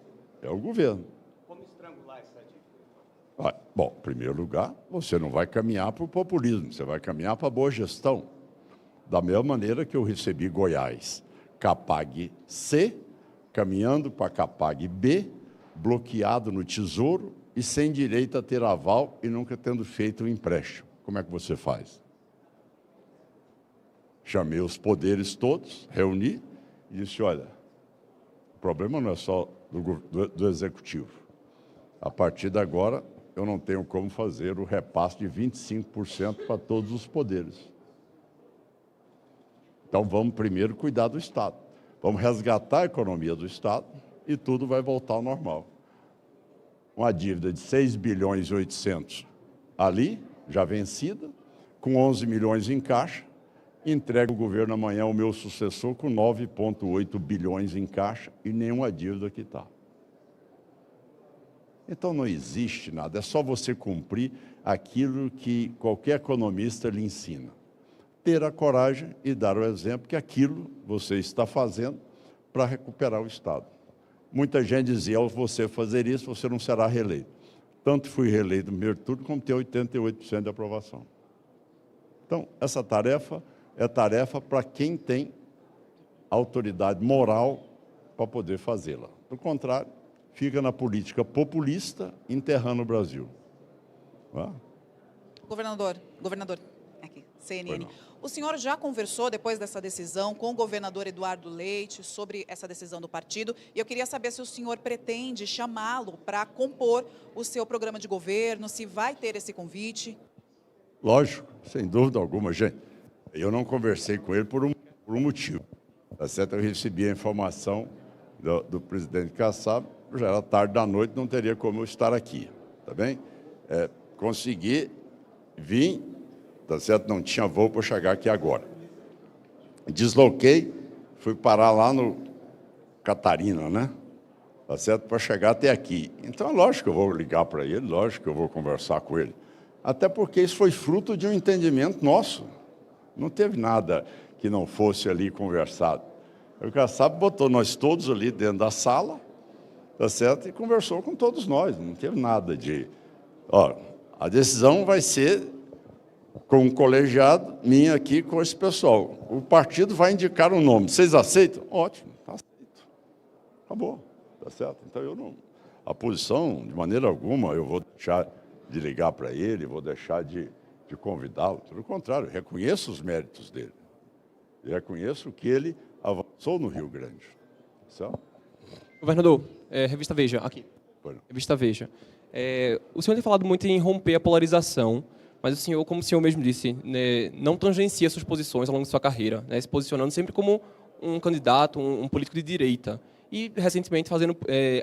É o governo. Como estrangular essa dívida? Bom, em primeiro lugar, você não vai caminhar para o populismo, você vai caminhar para a boa gestão. Da mesma maneira que eu recebi Goiás, Capag C, caminhando para Capag B, bloqueado no Tesouro e sem direito a ter aval e nunca tendo feito um empréstimo. Como é que você faz? Chamei os poderes todos, reuni e disse, olha, o problema não é só do Executivo. A partir de agora, eu não tenho como fazer o repasse de 25% para todos os poderes. Então, vamos primeiro cuidar do Estado. Vamos resgatar a economia do Estado e tudo vai voltar ao normal. Uma dívida de 6 bilhões e 800 ali, já vencida, com 11 milhões em caixa, entrega o governo amanhã ao meu sucessor com 9,8 bilhões em caixa e nenhuma dívida que está. Então, não existe nada, é só você cumprir aquilo que qualquer economista lhe ensina. Ter a coragem e dar o exemplo que aquilo você está fazendo para recuperar o Estado. Muita gente dizia, ao você fazer isso, você não será reeleito. Tanto fui reeleito no primeiro turno, como ter 88% de aprovação. Então, essa tarefa é tarefa para quem tem autoridade moral para poder fazê-la. Do contrário, fica na política populista, enterrando o Brasil. Governador, aqui. CNN. O senhor já conversou, depois dessa decisão, com o governador Eduardo Leite sobre essa decisão do partido, e eu queria saber se o senhor pretende chamá-lo para compor o seu programa de governo, se vai ter esse convite. Lógico, sem dúvida alguma, gente. Eu não conversei com ele por um motivo. Tá certo? Eu recebi a informação do presidente Kassab, já era tarde da noite, não teria como eu estar aqui, tá bem? Consegui vir, tá certo? Não tinha voo para chegar aqui agora. Desloquei, fui parar lá no Catarina, né? Tá certo? Para chegar até aqui. Então, é lógico que eu vou ligar para ele, lógico que eu vou conversar com ele. Até porque isso foi fruto de um entendimento nosso. Não teve nada que não fosse ali conversado. O Kassab botou nós todos ali dentro da sala, tá certo? E conversou com todos nós. Não teve nada de... Ó, a decisão vai ser com um colegiado minha aqui com esse pessoal. O partido vai indicar um nome. Vocês aceitam? Ótimo, está aceito. Acabou, tá certo? Então, eu não... A posição, de maneira alguma, eu vou deixar de ligar para ele, vou deixar de convidá-lo. Pelo contrário, reconheço os méritos dele. E reconheço que ele avançou no Rio Grande. Certo? Governador, revista Veja, aqui. Revista Veja. O senhor tem falado muito em romper a polarização, mas o senhor, como o senhor mesmo disse, né, não tangencia suas posições ao longo de sua carreira, né, se posicionando sempre como um candidato, um político de direita, e recentemente fazendo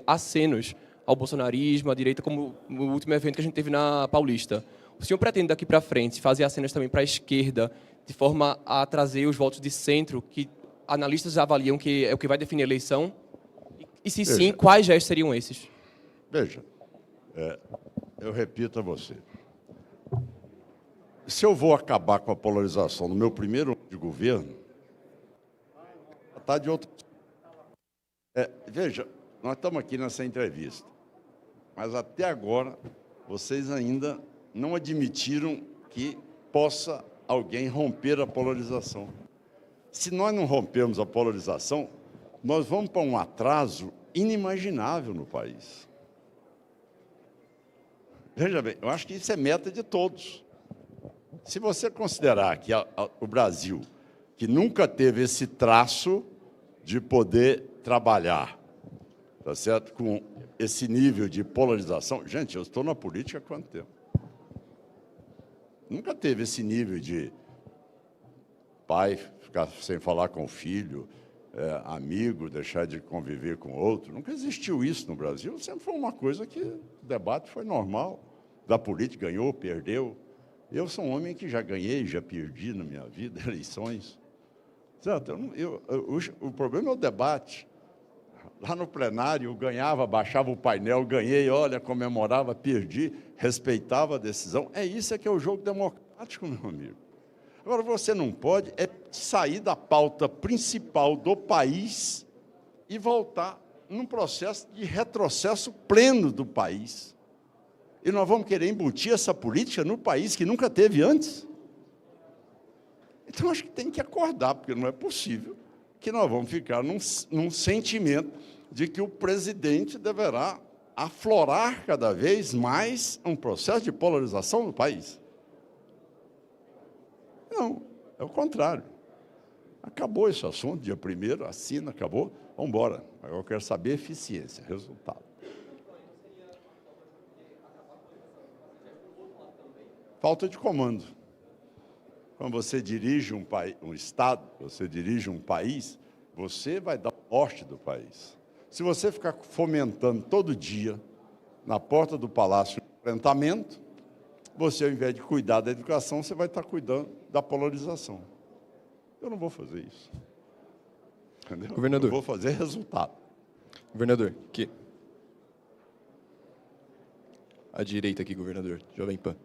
acenos ao bolsonarismo, à direita, como no último evento que a gente teve na Paulista. O senhor pretende, daqui para frente, fazer acenos também para a esquerda, de forma a trazer os votos de centro, que analistas avaliam que é o que vai definir a eleição? E se sim, quais gestos seriam esses? Veja, eu repito a você. Se eu vou acabar com a polarização no meu primeiro ano de governo, está de outro... Veja, nós estamos aqui nessa entrevista, mas até agora vocês ainda não admitiram que possa alguém romper a polarização. Se nós não rompermos a polarização, nós vamos para um atraso inimaginável no país. Veja bem, eu acho que isso é meta de todos. Se você considerar que o Brasil, que nunca teve esse traço de poder trabalhar, tá certo? Com esse nível de polarização... Gente, eu estou na política há quanto tempo? Nunca teve esse nível de pai ficar sem falar com o filho, amigo, deixar de conviver com outro. Nunca existiu isso no Brasil. Sempre foi uma coisa que o debate foi normal. Da política, ganhou, perdeu. Eu sou um homem que já ganhei, já perdi na minha vida eleições. Certo? O problema é o debate. Lá no plenário, eu ganhava, baixava o painel, ganhei, olha, comemorava, perdi, respeitava a decisão. Isso que é o jogo democrático, meu amigo. Agora, você não pode sair da pauta principal do país e voltar num processo de retrocesso pleno do país. E nós vamos querer embutir essa política no país que nunca teve antes? Então, acho que tem que acordar, porque não é possível que nós vamos ficar num sentimento de que o presidente deverá aflorar cada vez mais um processo de polarização no país. Não, é o contrário. Acabou esse assunto, dia 1º, assina, acabou, vamos embora. Agora eu quero saber eficiência, resultado. Falta de comando. Quando você dirige um Estado, você dirige um país, você vai dar o norte do país. Se você ficar fomentando todo dia, na porta do palácio, o enfrentamento, você, ao invés de cuidar da educação, você vai estar cuidando da polarização. Eu não vou fazer isso. Entendeu? Governador. Eu vou fazer resultado. Governador, aqui. À direita aqui, governador, Jovem Pan.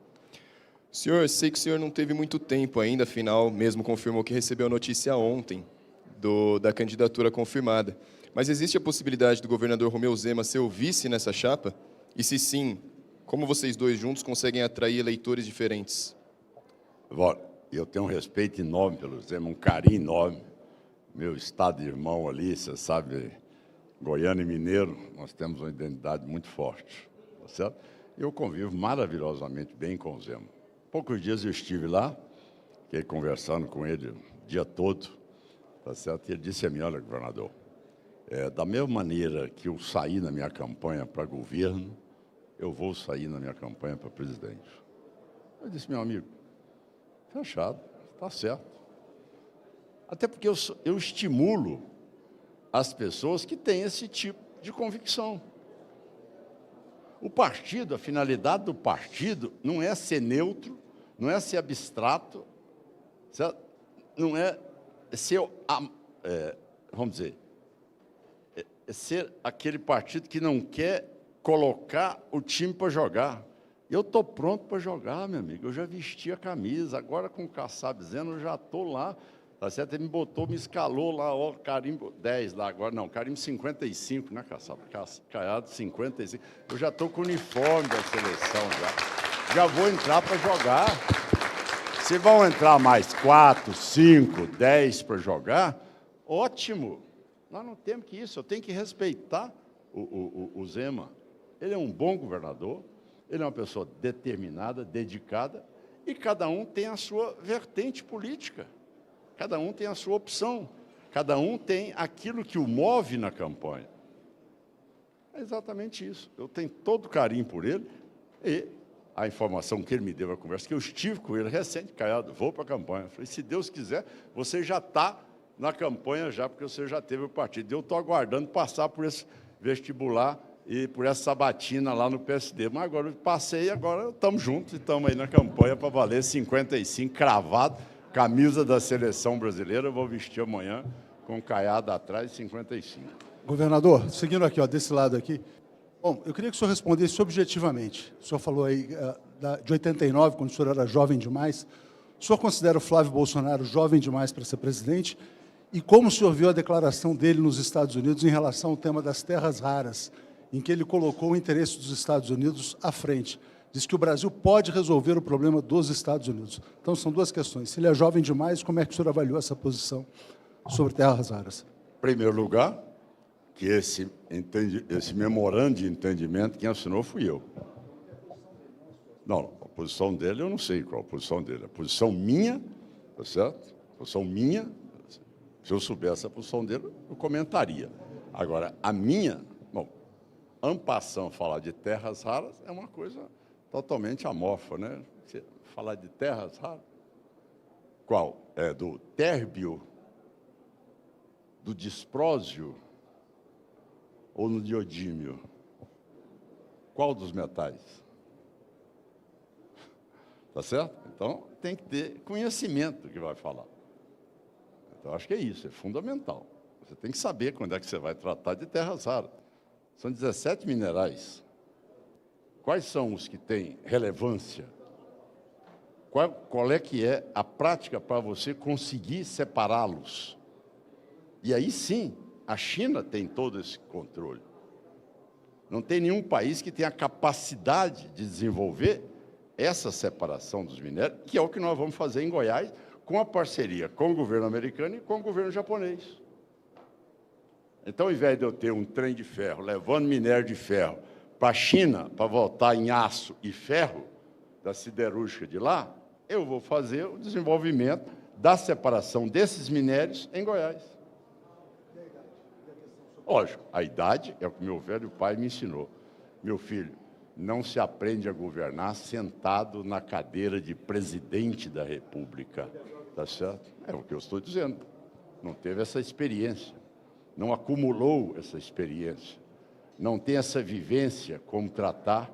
Senhor, sei que o senhor não teve muito tempo ainda, afinal, mesmo confirmou que recebeu a notícia ontem da candidatura confirmada. Mas existe a possibilidade do governador Romeu Zema ser o vice nessa chapa? E se sim, como vocês dois juntos conseguem atrair eleitores diferentes? Eu tenho um respeito enorme pelo Zema, um carinho enorme. Meu estado de irmão ali, você sabe, goiano e mineiro, nós temos uma identidade muito forte, tá certo? Eu convivo maravilhosamente bem com o Zema. Poucos dias eu estive lá, fiquei conversando com ele o dia todo, tá certo? E ele disse a mim, olha, governador, da mesma maneira que eu saí na minha campanha para governo, eu vou sair na minha campanha para presidente. Eu disse, meu amigo, fechado, está certo. Até porque eu estimulo as pessoas que têm esse tipo de convicção. O partido, a finalidade do partido não é ser neutro, não é ser abstrato, certo? Não é ser, vamos dizer, é ser aquele partido que não quer colocar o time para jogar. Eu estou pronto para jogar, meu amigo. Eu já vesti a camisa, agora com o Kassab dizendo, eu já estou lá. Tá certo? Ele me botou, me escalou lá, ó, carimbo 10 lá agora, não, carimbo 55, né, Kassab? Caiado 55. Eu já estou com o uniforme da seleção já. Já vou entrar para jogar. Se vão entrar mais 4, 5, 10 para jogar, ótimo. Nós não temos que isso, eu tenho que respeitar o Zema. Ele é um bom governador, ele é uma pessoa determinada, dedicada, e cada um tem a sua vertente política. Cada um tem a sua opção. Cada um tem aquilo que o move na campanha. É exatamente isso. Eu tenho todo carinho por ele e a informação que ele me deu na conversa, que eu estive com ele recente, Caiado, vou para a campanha. Eu falei, se Deus quiser, você já está na campanha já, porque você já teve o partido. Eu estou aguardando passar por esse vestibular e por essa sabatina lá no PSD. Mas agora eu passei, agora estamos juntos e estamos aí na campanha para valer 55, cravado, camisa da seleção brasileira, eu vou vestir amanhã com Caiado atrás, 55. Governador, seguindo aqui, ó, desse lado aqui, bom, eu queria que o senhor respondesse objetivamente. O senhor falou aí de 89, quando o senhor era jovem demais. O senhor considera o Flávio Bolsonaro jovem demais para ser presidente? E como o senhor viu a declaração dele nos Estados Unidos em relação ao tema das terras raras, em que ele colocou o interesse dos Estados Unidos à frente? Diz que o Brasil pode resolver o problema dos Estados Unidos. Então, são duas questões. Se ele é jovem demais, como é que o senhor avaliou essa posição sobre terras raras? Em primeiro lugar, que esse memorando de entendimento, quem assinou fui eu. Não, a posição dele, eu não sei qual a posição dele. A posição minha, tá certo? A posição minha, se eu soubesse a posição dele, eu comentaria. Agora, a minha, bom, en passant, falar de terras raras é uma coisa totalmente amorfa, né? Você falar de terras raras, qual? É do térbio, do disprósio ou no diodímio? Qual dos metais? Tá certo? Então, tem que ter conhecimento do que vai falar. Então, acho que é isso, é fundamental. Você tem que saber quando é que você vai tratar de terras raras. São 17 minerais. Quais são os que têm relevância? Qual é que é a prática para você conseguir separá-los? E aí sim, a China tem todo esse controle. Não tem nenhum país que tenha a capacidade de desenvolver essa separação dos minérios, que é o que nós vamos fazer em Goiás, com a parceria com o governo americano e com o governo japonês. Então, ao invés de eu ter um trem de ferro levando minério de ferro para a China, para voltar em aço e ferro da siderúrgica de lá, eu vou fazer o desenvolvimento da separação desses minérios em Goiás. Lógico, a idade é o que meu velho pai me ensinou. Meu filho, não se aprende a governar sentado na cadeira de presidente da República. Tá certo? É o que eu estou dizendo. Não teve essa experiência, não acumulou essa experiência, não tem essa vivência como tratar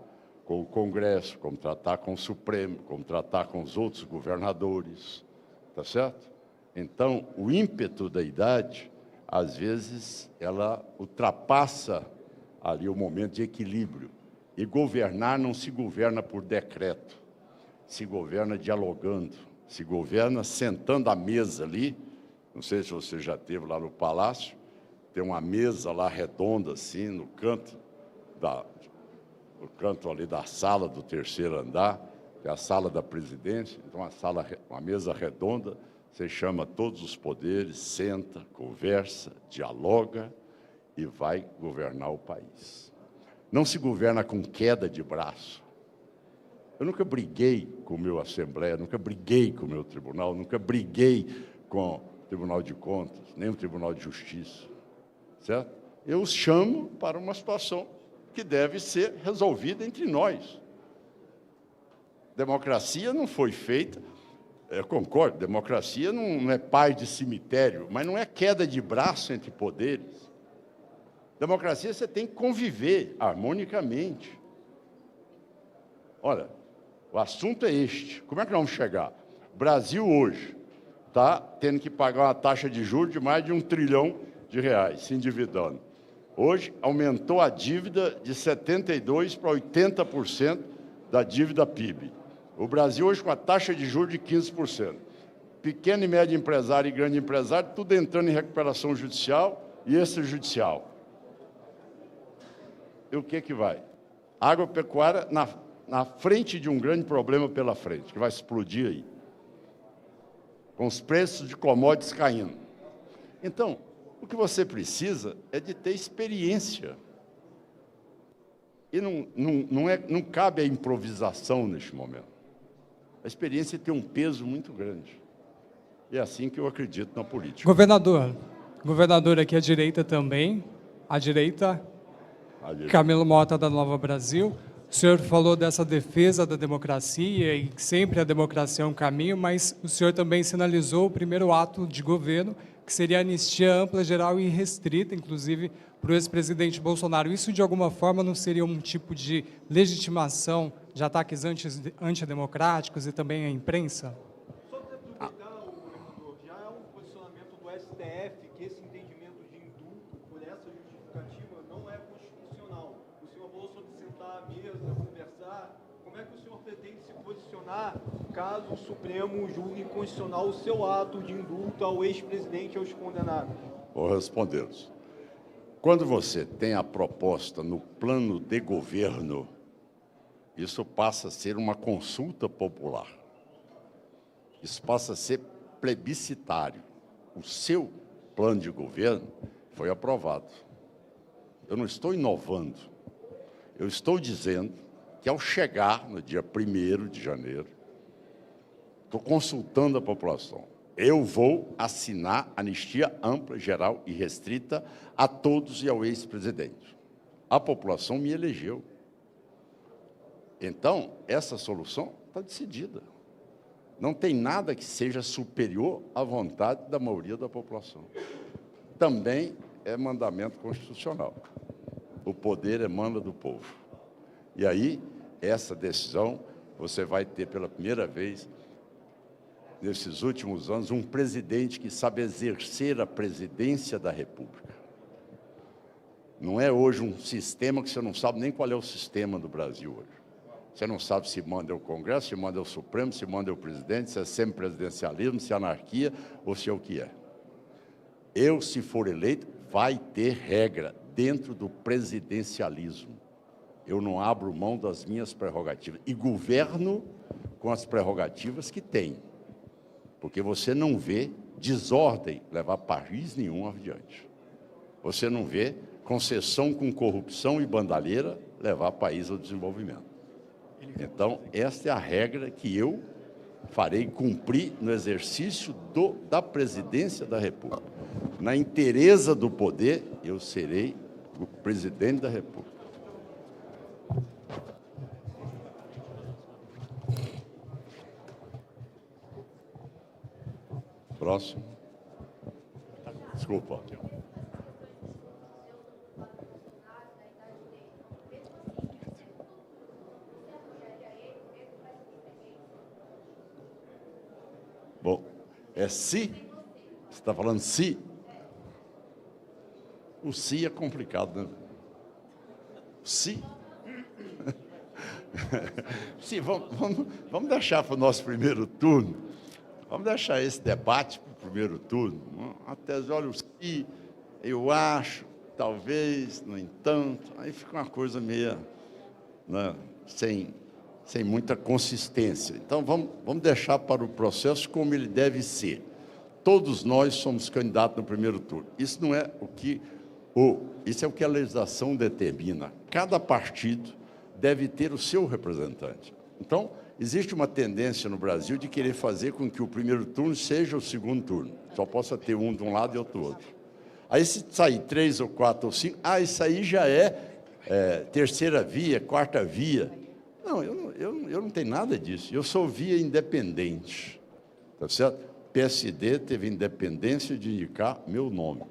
com o Congresso, como tratar com o Supremo, como tratar com os outros governadores. Tá certo? Então, o ímpeto da idade, às vezes, ela ultrapassa ali o momento de equilíbrio. E governar não se governa por decreto, se governa dialogando, se governa sentando à mesa ali. Não sei se você já esteve lá no Palácio, tem uma mesa lá redonda, assim, no canto ali da sala do terceiro andar, que é a sala da presidência. Então, uma mesa redonda, você chama todos os poderes, senta, conversa, dialoga e vai governar o país. Não se governa com queda de braço. Eu nunca briguei com o meu Assembleia, nunca briguei com o meu tribunal, nunca briguei com o Tribunal de Contas, nem o Tribunal de Justiça, certo? Eu os chamo para uma situação que deve ser resolvida entre nós. Democracia não foi feita, eu concordo, democracia não é paz de cemitério, mas não é queda de braço entre poderes. Democracia você tem que conviver harmonicamente. Olha, o assunto é este. Como é que nós vamos chegar? O Brasil hoje está tendo que pagar uma taxa de juros de mais de R$1 trilhão, se endividando. Hoje, aumentou a dívida de 72% para 80% da dívida PIB. O Brasil hoje com a taxa de juros de 15%. Pequeno e médio empresário e grande empresário, tudo entrando em recuperação judicial e extrajudicial. E o que vai? A agropecuária na frente de um grande problema pela frente, que vai explodir aí, com os preços de commodities caindo. Então, o que você precisa é de ter experiência. E não cabe a improvisação neste momento. A experiência tem um peso muito grande. E é assim que eu acredito na política. Governador aqui à direita também, à direita. Camilo Mota, da Nova Brasil. O senhor falou dessa defesa da democracia e sempre a democracia é um caminho, mas o senhor também sinalizou o primeiro ato de governo, que seria a anistia ampla, geral e restrita, inclusive para o ex-presidente Bolsonaro. Isso, de alguma forma, não seria um tipo de legitimação de ataques antidemocráticos e também à imprensa? Só para aproveitar, governador, já é um posicionamento do STF que esse entendimento de indulto por essa justificativa não é constitucional. O senhor falou sobre sentar à mesa, conversar. Como é que o senhor pretende se posicionar caso o Supremo julgue inconstitucional o seu ato de indulto ao ex-presidente e aos condenados? Vou respondê-los. Quando você tem a proposta no plano de governo, isso passa a ser uma consulta popular. Isso passa a ser plebiscitário. O seu plano de governo foi aprovado. Eu não estou inovando. Eu estou dizendo que, ao chegar no dia 1º de janeiro, estou consultando a população. Eu vou assinar anistia ampla, geral e restrita a todos e ao ex-presidente. A população me elegeu. Então, essa solução está decidida. Não tem nada que seja superior à vontade da maioria da população. Também é mandamento constitucional. O poder emana do povo. E aí, essa decisão, você vai ter pela primeira vez, nesses últimos anos, um presidente que sabe exercer a presidência da República. Não é hoje um sistema que você não sabe nem qual é o sistema do Brasil hoje. Você não sabe se manda o Congresso, se manda o Supremo, se manda o presidente, se é semipresidencialismo, se é anarquia ou se é o que é. Eu, se for eleito, vai ter regra dentro do presidencialismo. Eu não abro mão das minhas prerrogativas e governo com as prerrogativas que tenho. Porque você não vê desordem levar país nenhum adiante. Você não vê concessão com corrupção e bandalheira levar país ao desenvolvimento. Então, esta é a regra que eu farei cumprir no exercício da presidência da República. Na inteireza do poder, eu serei o presidente da República. Próximo. Desculpa. Bom, é se? Você está falando se? O se é complicado, né? Se? Sim, vamos deixar para o nosso primeiro turno. Vamos deixar esse debate para o primeiro turno. Até, olha, o se, eu acho, talvez, no entanto, aí fica uma coisa meio, né, sem muita consistência. Então, vamos deixar para o processo como ele deve ser. Todos nós somos candidatos no primeiro turno. Isso não é isso é o que a legislação determina. Cada partido deve ter o seu representante. Então, existe uma tendência no Brasil de querer fazer com que o primeiro turno seja o segundo turno. Só possa ter um de um lado e outro do outro. Aí, se sair 3 ou 4 ou 5, isso aí já é terceira via, quarta via. Não, eu não tenho nada disso. Eu sou via independente. Tá certo? PSD teve independência de indicar meu nome.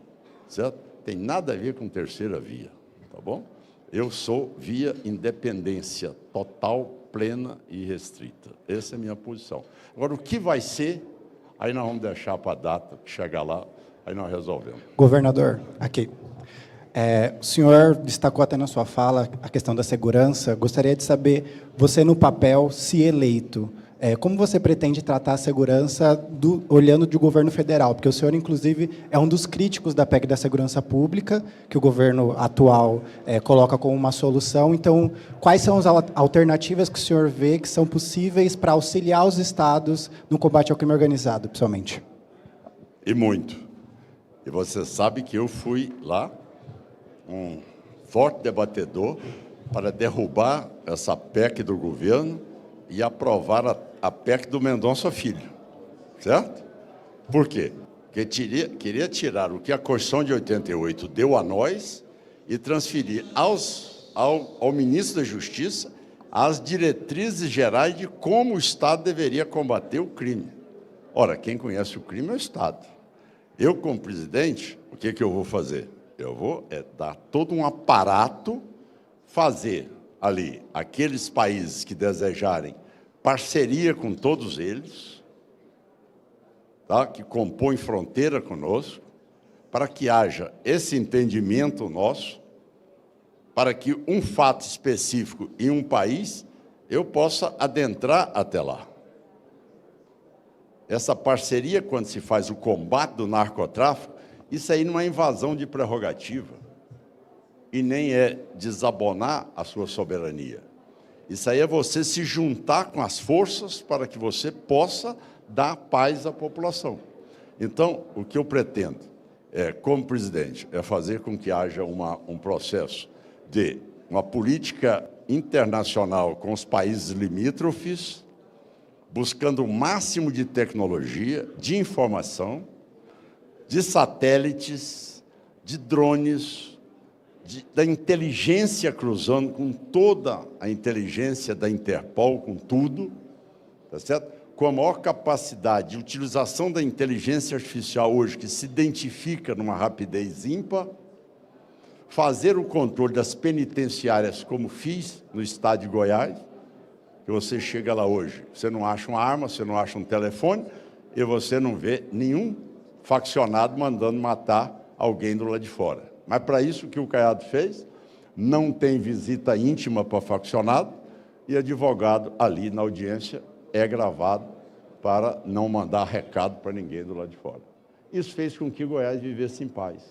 Certo? Tem nada a ver com terceira via. Tá bom? Eu sou via independência total, plena e restrita. Essa é a minha posição. Agora, o que vai ser, aí nós vamos deixar para a data, que chegar lá, aí nós resolvemos. Governador, aqui. O senhor destacou até na sua fala a questão da segurança. Gostaria de saber, você no papel, se eleito, como você pretende tratar a segurança olhando de governo federal? Porque o senhor, inclusive, é um dos críticos da PEC da segurança pública, que o governo atual coloca como uma solução. Então, quais são as alternativas que o senhor vê que são possíveis para auxiliar os estados no combate ao crime organizado, principalmente? E muito. E você sabe que eu fui lá um forte debatedor para derrubar essa PEC do governo e aprovar a PEC do Mendonça Filho, certo? Por quê? Porque queria tirar o que a Constituição de 88 deu a nós e transferir ao ministro da Justiça as diretrizes gerais de como o Estado deveria combater o crime. Ora, quem conhece o crime é o Estado. Eu, como presidente, o que eu vou fazer? Eu vou dar todo um aparato, fazer ali aqueles países que desejarem parceria com todos eles, tá? Que compõem fronteira conosco, para que haja esse entendimento nosso, para que um fato específico em um país eu possa adentrar até lá. Essa parceria, quando se faz o combate do narcotráfico, isso aí não é invasão de prerrogativa e nem é desabonar a sua soberania. Isso aí é você se juntar com as forças para que você possa dar paz à população. Então, o que eu pretendo, como presidente, é fazer com que haja um processo de uma política internacional com os países limítrofes, buscando o máximo de tecnologia, de informação, de satélites, de drones, da inteligência cruzando com toda a inteligência da Interpol, com tudo, tá certo? Com a maior capacidade de utilização da inteligência artificial hoje, que se identifica numa rapidez ímpar, fazer o controle das penitenciárias, como fiz no estado de Goiás, que você chega lá hoje, você não acha uma arma, você não acha um telefone, e você não vê nenhum faccionado mandando matar alguém do lado de fora. Mas, para isso, o que o Caiado fez, não tem visita íntima para faccionado, e advogado ali na audiência é gravado para não mandar recado para ninguém do lado de fora. Isso fez com que Goiás vivesse em paz,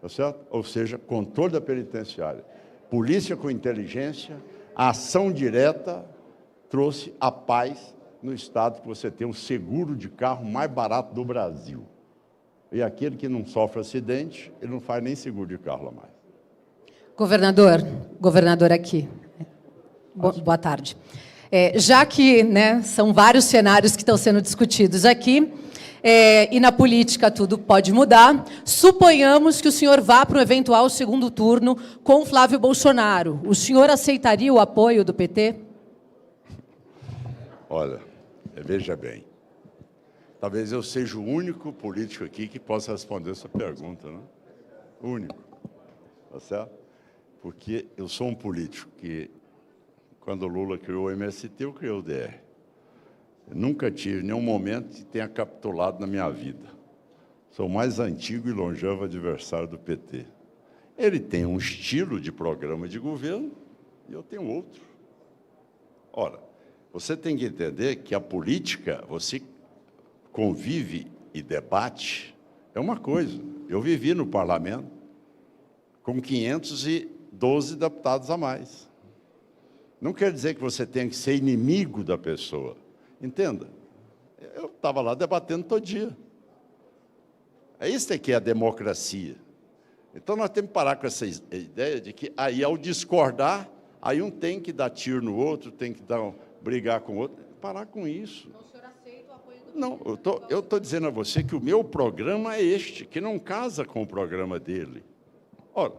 tá certo? Ou seja, controle da penitenciária, polícia com inteligência, a ação direta trouxe a paz no estado, que você tem um seguro de carro mais barato do Brasil. E aquele que não sofre acidente, ele não faz nem seguro de carro lá mais. Governador aqui. Boa tarde. Já que são vários cenários que estão sendo discutidos aqui, e na política tudo pode mudar, suponhamos que o senhor vá para um eventual segundo turno com Flávio Bolsonaro. O senhor aceitaria o apoio do PT? Olha, veja bem. Talvez eu seja o único político aqui que possa responder essa pergunta, né? O único, tá certo? Porque eu sou um político que, quando o Lula criou o MST, eu criei o DR. Eu nunca tive nenhum momento que tenha capitulado na minha vida. Sou o mais antigo e longevo adversário do PT. Ele tem um estilo de programa de governo e eu tenho outro. Ora, você tem que entender que a política, você convive e debate, é uma coisa. Eu vivi no parlamento com 512 deputados a mais. Não quer dizer que você tenha que ser inimigo da pessoa. Entenda, eu estava lá debatendo todo dia. É isso que é a democracia. Então, nós temos que parar com essa ideia de que, aí, ao discordar, aí um tem que dar tiro no outro, tem que brigar com outro, parar com isso. Não, eu estou dizendo a você que o meu programa é este, que não casa com o programa dele. Ora,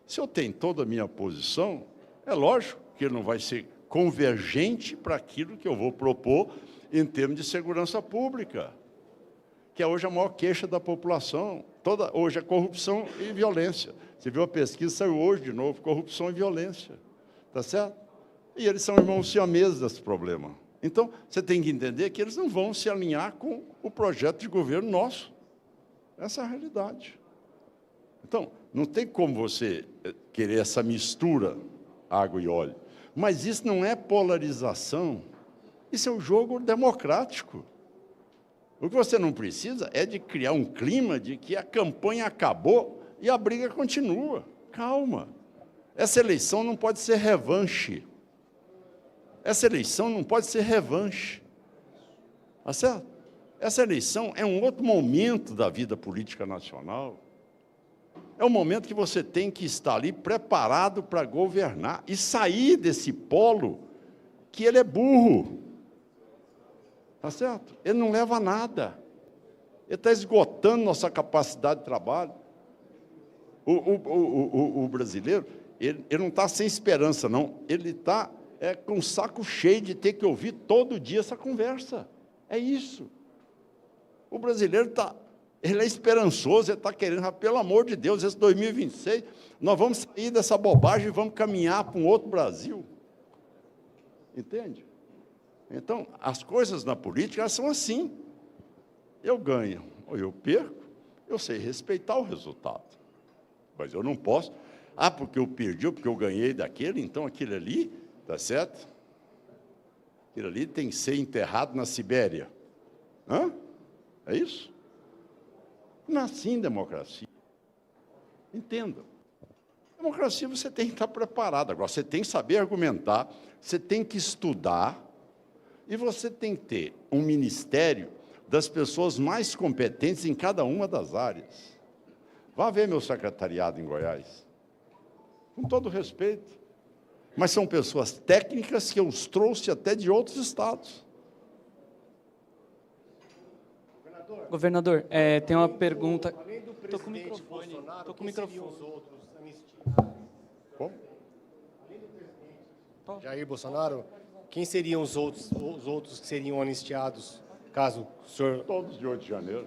se eu tenho toda a minha posição, é lógico que ele não vai ser convergente para aquilo que eu vou propor em termos de segurança pública, que é hoje a maior queixa da população. Hoje é corrupção e violência. Você viu a pesquisa, saiu hoje de novo, corrupção e violência. Está certo? E eles são irmãos siameses desse problema. Então, você tem que entender que eles não vão se alinhar com o projeto de governo nosso. Essa é a realidade. Então, não tem como você querer essa mistura, água e óleo. Mas isso não é polarização, isso é um jogo democrático. O que você não precisa é de criar um clima de que a campanha acabou e a briga continua. Calma. Essa eleição não pode ser revanche. Essa eleição não pode ser revanche. Tá certo? Essa eleição é um outro momento da vida política nacional. É um momento que você tem que estar ali preparado para governar e sair desse polo que ele é burro. Tá certo? Ele não leva a nada. Ele está esgotando nossa capacidade de trabalho. O brasileiro, ele não está sem esperança, não. Ele está com o saco cheio de ter que ouvir todo dia essa conversa. É isso. O brasileiro ele é esperançoso, ele está querendo, pelo amor de Deus, esse 2026, nós vamos sair dessa bobagem e vamos caminhar para um outro Brasil. Entende? Então, as coisas na política elas são assim. Eu ganho ou eu perco, eu sei respeitar o resultado. Mas eu não posso, porque eu perdi, ou porque eu ganhei daquele, então aquilo ali, tá certo? Aquilo ali tem que ser enterrado na Sibéria. Hã? É isso? Não é assim democracia. Entenda. Democracia você tem que estar preparado. Agora, você tem que saber argumentar, você tem que estudar, e você tem que ter um ministério das pessoas mais competentes em cada uma das áreas. Vá ver meu secretariado em Goiás. Com todo respeito. Mas são pessoas técnicas que eu os trouxe até de outros estados. Governador, tem uma pergunta. Estou com o microfone. Estou com o microfone. Como? Jair Bolsonaro, quem seriam os outros que seriam anistiados, caso o senhor... Todos de 8 de janeiro.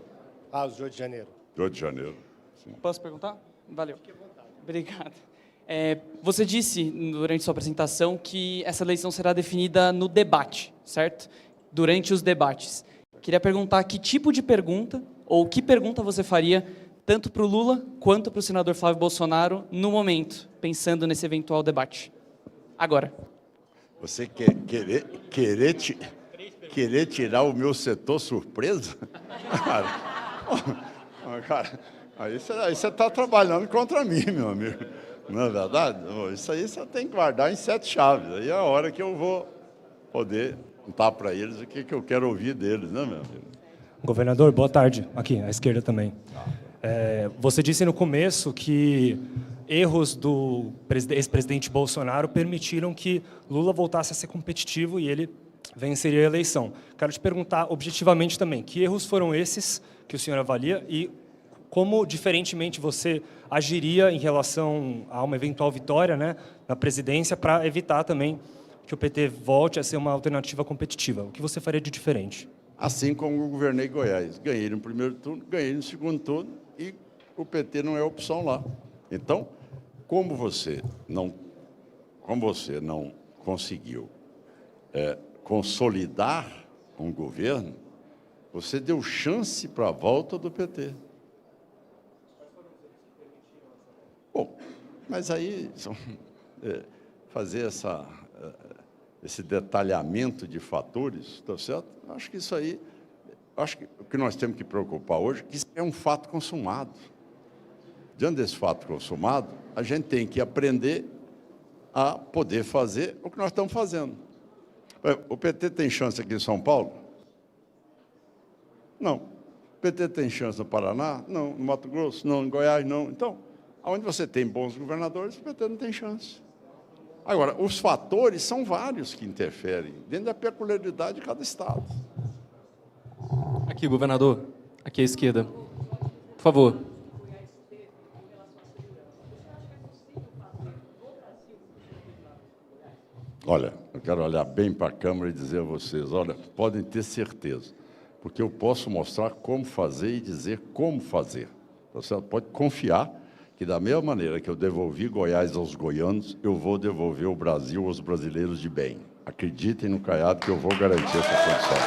Os de 8 de janeiro. De 8 de janeiro, sim. Posso perguntar? Valeu. Obrigado. Você disse, durante sua apresentação, que essa eleição será definida no debate, certo? Durante os debates. Queria perguntar que tipo de pergunta, ou que pergunta você faria, tanto para o Lula, quanto para o senador Flávio Bolsonaro, no momento, pensando nesse eventual debate. Agora. Você querer tirar o meu setor surpresa? Cara, aí você está trabalhando contra mim, meu amigo. Não é verdade? Isso aí você tem que guardar em 7 chaves. Aí é a hora que eu vou poder contar para eles o que eu quero ouvir deles, né, meu amigo? Governador, boa tarde. Aqui, à esquerda também. Você disse no começo que erros do ex-presidente Bolsonaro permitiram que Lula voltasse a ser competitivo e ele venceria a eleição. Quero te perguntar objetivamente também, que erros foram esses que o senhor avalia e como, diferentemente, você agiria em relação a uma eventual vitória, né, na presidência para evitar também que o PT volte a ser uma alternativa competitiva? O que você faria de diferente? Assim como eu governei Goiás. Ganhei no primeiro turno, ganhei no segundo turno e o PT não é opção lá. Então, como você não conseguiu consolidar um governo, você deu chance para a volta do PT. Bom, mas aí fazer esse detalhamento de fatores, tá certo? Acho que isso aí, acho que o que nós temos que preocupar hoje é que isso é um fato consumado. Diante desse fato consumado, a gente tem que aprender a poder fazer o que nós estamos fazendo. O PT tem chance aqui em São Paulo? Não. O PT tem chance no Paraná? Não. No Mato Grosso? Não. Em Goiás? Não. Então, onde você tem bons governadores, o PT não tem chance. Agora, os fatores são vários que interferem, dentro da peculiaridade de cada estado. Aqui, governador. Aqui à esquerda. Por favor. Olha, eu quero olhar bem para a Câmara e dizer a vocês, olha, podem ter certeza, porque eu posso mostrar como fazer e dizer como fazer. Você pode confiar que, da mesma maneira que eu devolvi Goiás aos goianos, eu vou devolver o Brasil aos brasileiros de bem. Acreditem no Caiado que eu vou garantir essa condição.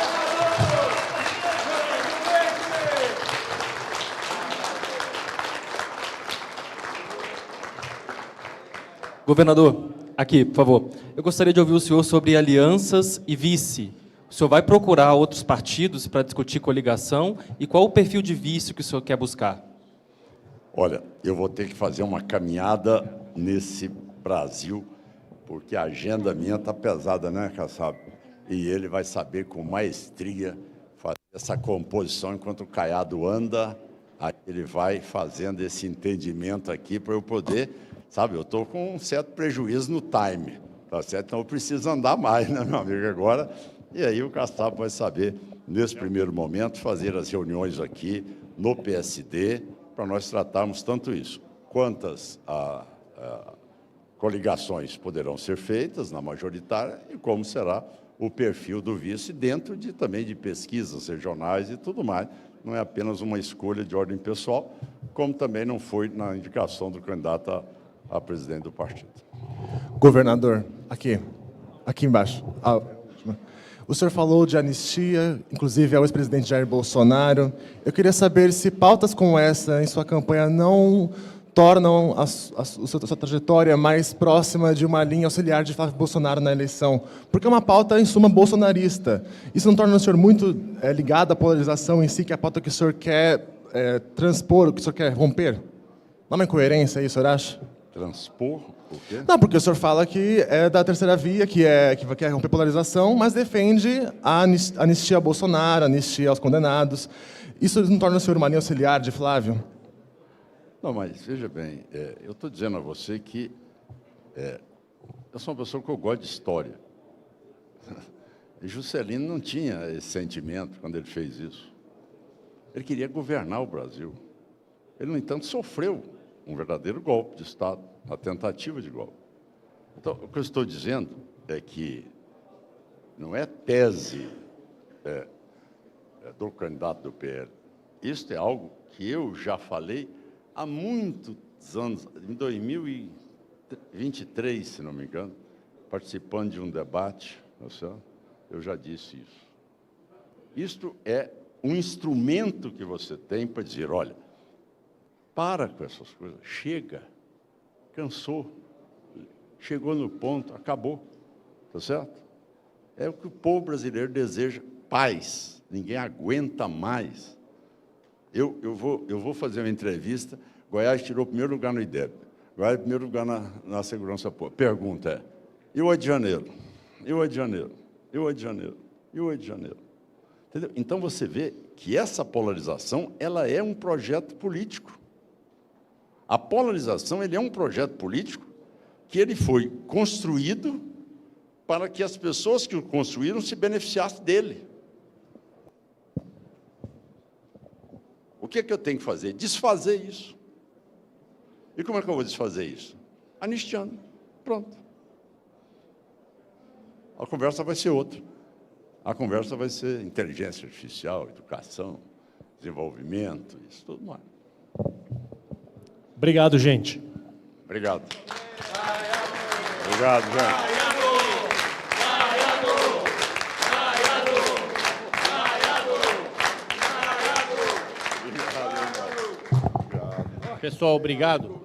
Governador, aqui, por favor. Eu gostaria de ouvir o senhor sobre alianças e vice. O senhor vai procurar outros partidos para discutir coligação? E qual o perfil de vice que o senhor quer buscar? Olha, eu vou ter que fazer uma caminhada nesse Brasil, porque a agenda minha está pesada, né, Kassab? E ele vai saber com maestria fazer essa composição enquanto o Caiado anda, aí ele vai fazendo esse entendimento aqui para eu poder, sabe, eu estou com um certo prejuízo no time, tá certo? Então eu preciso andar mais, né, meu amigo, agora. E aí o Kassab vai saber, nesse primeiro momento, fazer as reuniões aqui no PSD, para nós tratarmos tanto isso, quantas coligações poderão ser feitas na majoritária e como será o perfil do vice dentro também de pesquisas regionais e tudo mais. Não é apenas uma escolha de ordem pessoal, como também não foi na indicação do candidato a presidente do partido. Governador, aqui embaixo. O senhor falou de anistia, inclusive ao ex-presidente Jair Bolsonaro. Eu queria saber se pautas como essa em sua campanha não tornam a sua trajetória mais próxima de uma linha auxiliar de Flávio Bolsonaro na eleição. Porque é uma pauta, em suma, bolsonarista. Isso não torna o senhor muito ligado à polarização em si, que é a pauta que o senhor quer transpor, o que o senhor quer romper? Não é uma incoerência isso, o senhor acha? Transpor? Por quê? Não, porque o senhor fala que é da terceira via, que quer romper polarização, mas defende a anistia a Bolsonaro, a anistia aos condenados. Isso não torna o senhor uma linha auxiliar de Flávio? Não, mas veja bem, eu estou dizendo a você que eu sou uma pessoa que eu gosto de história. E Juscelino não tinha esse sentimento quando ele fez isso. Ele queria governar o Brasil. Ele, no entanto, sofreu um verdadeiro golpe de Estado, uma tentativa de golpe. Então, o que eu estou dizendo é que não é tese do candidato do PL. Isso é algo que eu já falei há muitos anos, em 2023, se não me engano, participando de um debate, eu já disse isso. Isto é um instrumento que você tem para dizer, olha, para com essas coisas, chega, cansou, chegou no ponto, acabou, tá certo? É o que o povo brasileiro deseja, paz, ninguém aguenta mais. Eu vou fazer uma entrevista, Goiás tirou o primeiro lugar no IDEB, Goiás primeiro lugar na segurança pública. Pergunta é, e o 8 de janeiro? E o 8 de janeiro? E o 8 de janeiro? E o 8 de janeiro? Entendeu? Então você vê que essa polarização, ela é um projeto político. A polarização, ele é um projeto político que ele foi construído para que as pessoas que o construíram se beneficiassem dele. O que é que eu tenho que fazer? Desfazer isso. E como é que eu vou desfazer isso? Anistiando. Pronto. A conversa vai ser outra. A conversa vai ser inteligência artificial, educação, desenvolvimento, isso tudo mais. Obrigado, gente. Obrigado. Obrigado, gente. Pessoal, obrigado.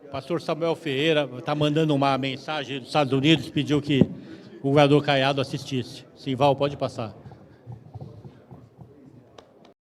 O pastor Samuel Ferreira está mandando uma mensagem dos Estados Unidos, pediu que o governador Caiado assistisse. Simval, pode passar.